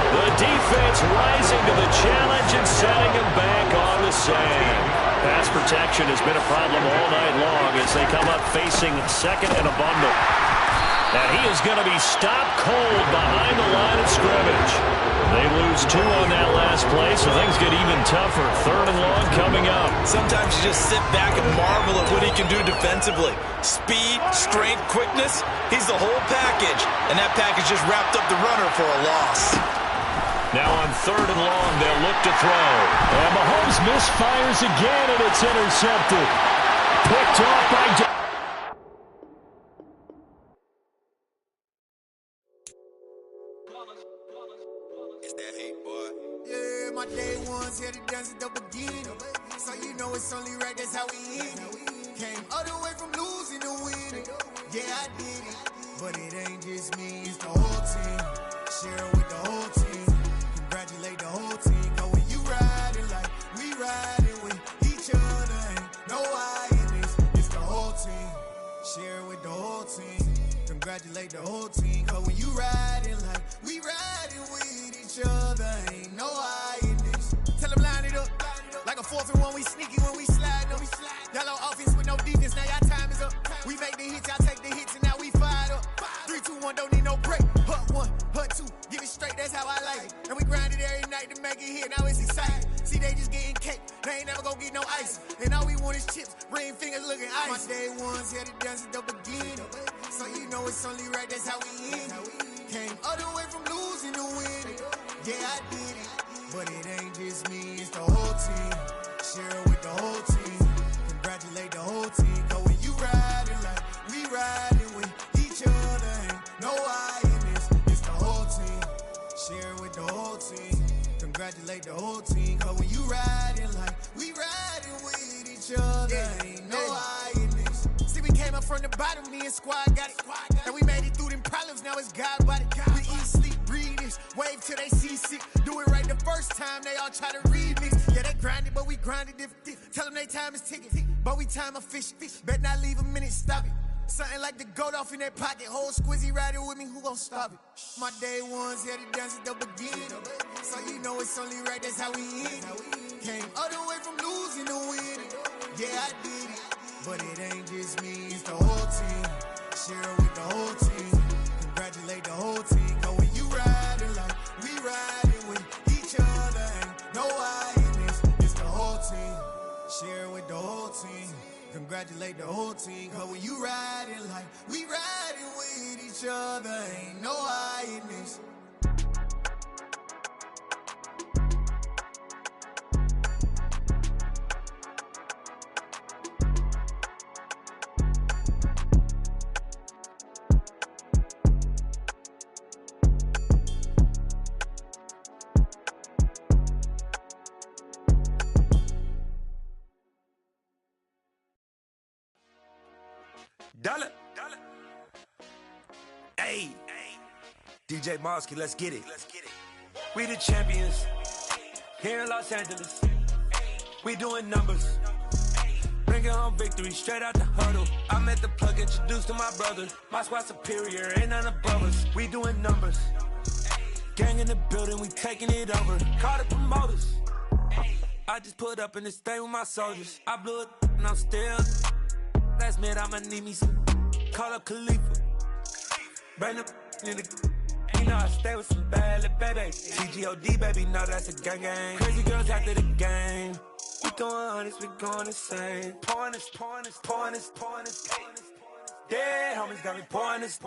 The defense rising to the challenge and setting him back on the sand. Pass protection has been a problem all night long as they come up facing 2nd and a bundle. And he is going to be stopped cold behind the line of scrimmage. They lose 2 on that last play, so things get even tougher. 3rd and long coming up. Sometimes you just sit back and marvel at what he can do defensively. Speed, strength, quickness, he's the whole package. And that package just wrapped up the runner for a loss. Now on 3rd and long, they'll look to throw. And Mahomes misfires again, and it's intercepted. Picked off by... It's that hate, boy. Yeah, my day ones here to dance at the beginning. So you know it's only right, that's how we end it. Came all the way from losing to winning. Yeah, I did it. But it ain't just me, it's the whole team. Share it with the whole team. Congratulate the whole team. Cause when you riding like we riding with each other, ain't no I in this. It's the whole team. Share it with the whole team. Congratulate the whole team. Cause when you riding like we riding with each other, ain't no I in this. Tell them line it up. Like a 4th and 1, we sneaky when we slide them. Yellow offense with no defense, now y'all time is up. We make the hits, y'all take the hits, and now we fired up. 3, 2, 1, don't need no break. Hut 1, hut 2, give it straight, that's how I like it. And we grind it every night to make it here, now it's exciting. See, they just getting cake, they ain't never gonna get no ice. And all we want is chips, ring fingers looking ice. My day ones here to dance at the beginning. So you know it's only right, that's how we end it. Came all the way from losing to winning. Yeah, I did it. But it ain't just me, it's the whole team. Share it with the whole team. Congratulate the whole team. Cause when you riding like we riding with each other, ain't no I in this. It's the whole team. Share it with the whole team. Congratulate the whole team. Cause when you riding like we riding with each other, ain't no I in this. See, we came up from the bottom, me and squad got it. And we made it through them problems, now it's God body. We eat, sleep, breathe this. Wave till they see sick. Do it right the first time, they all try to remix. Yeah, they grinded, but we grinded different. Tell them they time is ticking, but we time a fish. Bet not leave a minute, stop it. Something like the goat off in their pocket. Whole squizzy riding with me, who gon' stop it? My day ones here to dance at the beginning. So you know it's only right, that's how we end it. Came all the way from losing to winning. Yeah, I did it. But it ain't just me, it's the whole team. Share it with the whole team. Congratulate the whole Dollar. Hey. DJ Mosky, let's get it. We the champions here in Los Angeles. We doing numbers. Bringing home victory straight out the huddle. I'm at the plug, introduced to my brothers. My squad superior, ain't none above us. We doing numbers. Gang in the building, we taking it over. Call the promoters. I just put up in this thing with my soldiers. I blew it and I'm still. Last minute I'ma need me some. Call up Khalifa. Bring the in the. You know I stay with some bad little baby. TGOD baby, no that's a gang gang. Crazy girls after the game. We going honest, we going insane. Pouring this. Dead homies got me pouring this.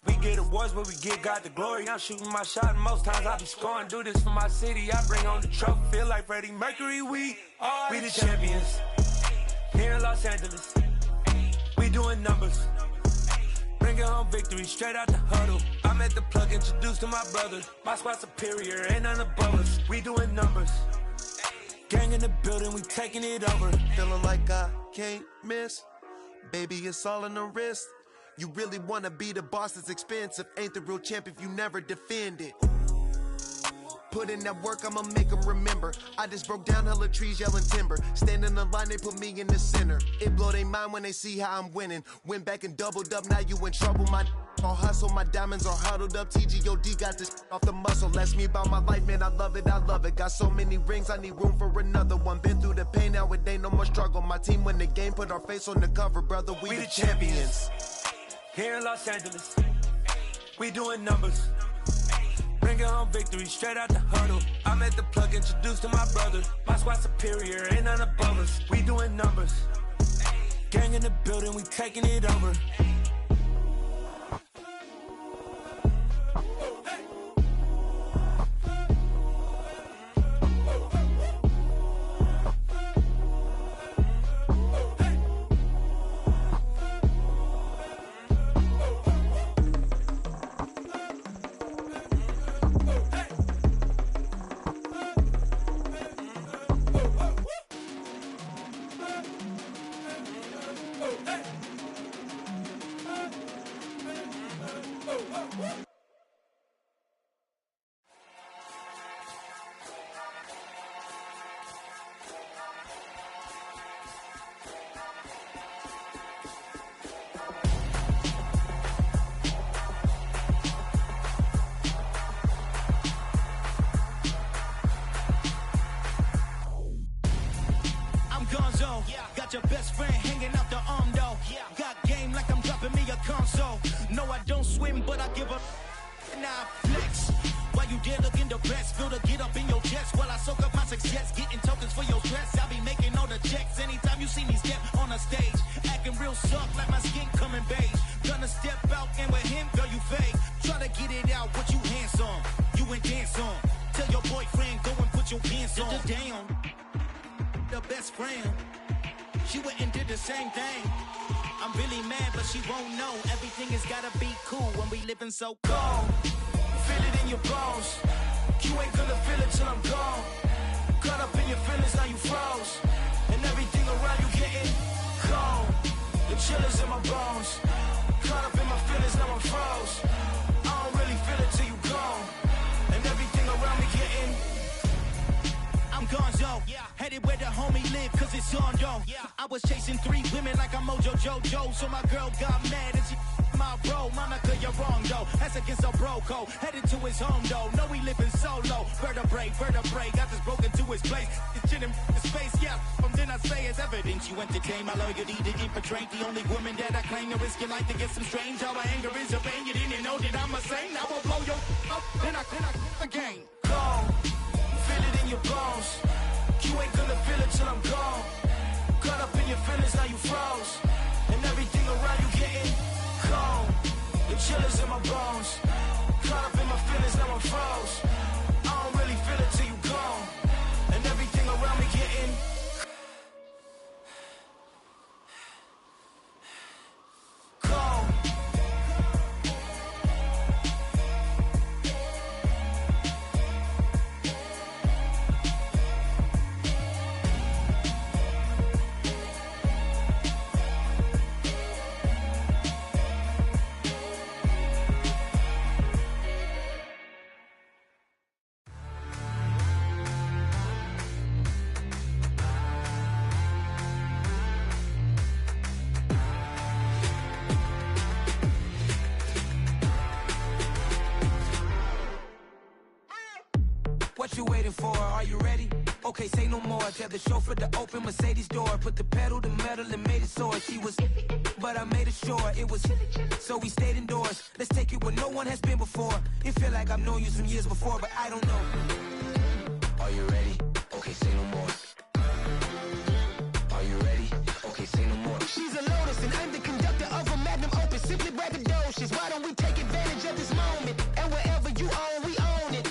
We get awards, but we get God the glory. I'm shooting my shot, and most times I be scoring. Do this for my city, I bring on the trophy. Feel like Freddie Mercury, we the champions. Here in Los Angeles, we doing numbers. Bringing home victory straight out the huddle. I'm at the plug, introduced to my brothers. My squad superior, ain't none above us. We doing numbers. Gang in the building, we taking it over. Feeling like I can't miss. Baby, it's all in the wrist. You really wanna be the boss, it's expensive. Ain't the real champ if you never defend it. Put in that work, I'ma make them remember. I just broke down hella trees, yelling timber. Stand in the line, they put me in the center. It blow their mind when they see how I'm winning. Went back and doubled up, now you in trouble. My all hustle, my diamonds are huddled up. TGOD got this off the muscle. That's me about my life, man, I love it. Got so many rings, I need room for another one. Been through the pain, now it ain't no more struggle. My team win the game, put our face on the cover, brother. We the champions. Here in Los Angeles, we doing numbers. Bringing home victory straight out the huddle. I'm at the plug, introduced to my brothers. My squad superior, ain't none above us. We doing numbers. Gang in the building, we taking it over. Got your best friend hanging out the arm though. Got game like I'm dropping me a console. No, I don't swim, but I give a now flex. While you there looking the best, feel the get up in your chest while I soak up my success, getting tokens for your stress. I'll be making all the checks anytime you see me step on a stage, acting real soft like my skin coming beige. Gonna step out and with him, girl, you fake. Try to get it out, what you hands on, you ain't dance on. Tell your boyfriend go and put your pants on. Down, the best friend. She went and did the same thing. I'm really mad, but she won't know. Everything has gotta be cool when we living so cold. Feel it in your bones. You ain't gonna feel it till I'm gone. Caught up in your feelings, now you froze. And everything around you getting cold. The chillers in my bones. Caught up in my feelings, now I'm froze. I don't really feel it till you gone. And everything around me getting I'm gonzo, headed where the homie live, cause it's on though. I was chasing 3 women like I'm Mojo Jojo, so my girl got mad and she my bro. Monica, you're wrong though, that's against a bro code. Headed to his home though, know he living solo. Vertebrae, got this broken to his place. It's chin in his face, from then I say it's evidence. You entertain my loyalty to infiltrate the only woman that I claim to risk your life to get some strange. How my anger is your pain, you didn't know that I'm a saint. I will blow your up, then I again. Go. Feel it in your bones. You ain't gonna feel it till I'm gone. Caught up in your feelings, now you froze. And everything around you getting cold. The chillers in my bones. Caught up in my feelings, now I'm froze. I don't really feel it till you gone. And everything around me getting cold. What you waiting for? Are you ready? Okay, say no more. Tell the chauffeur to open Mercedes door. Put the pedal to metal and made it soar. She was, but I made it sure it was. So we stayed indoors. Let's take it where no one has been before. It feel like I've known you some years before, but I don't know. Are you ready? Okay, say no more. Are you ready? Okay, say no more. She's a Lotus and I'm the conductor of a Magnum Opus. Simply braggadocious. Why don't we take advantage of this moment? And wherever you own, we own it.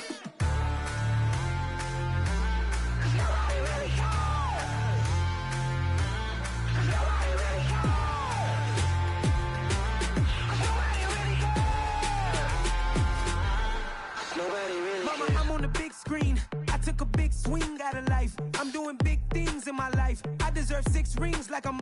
Mama, I'm on the big screen. I took a big swing out of life. I'm doing big things in my life. I deserve 6 rings like I'm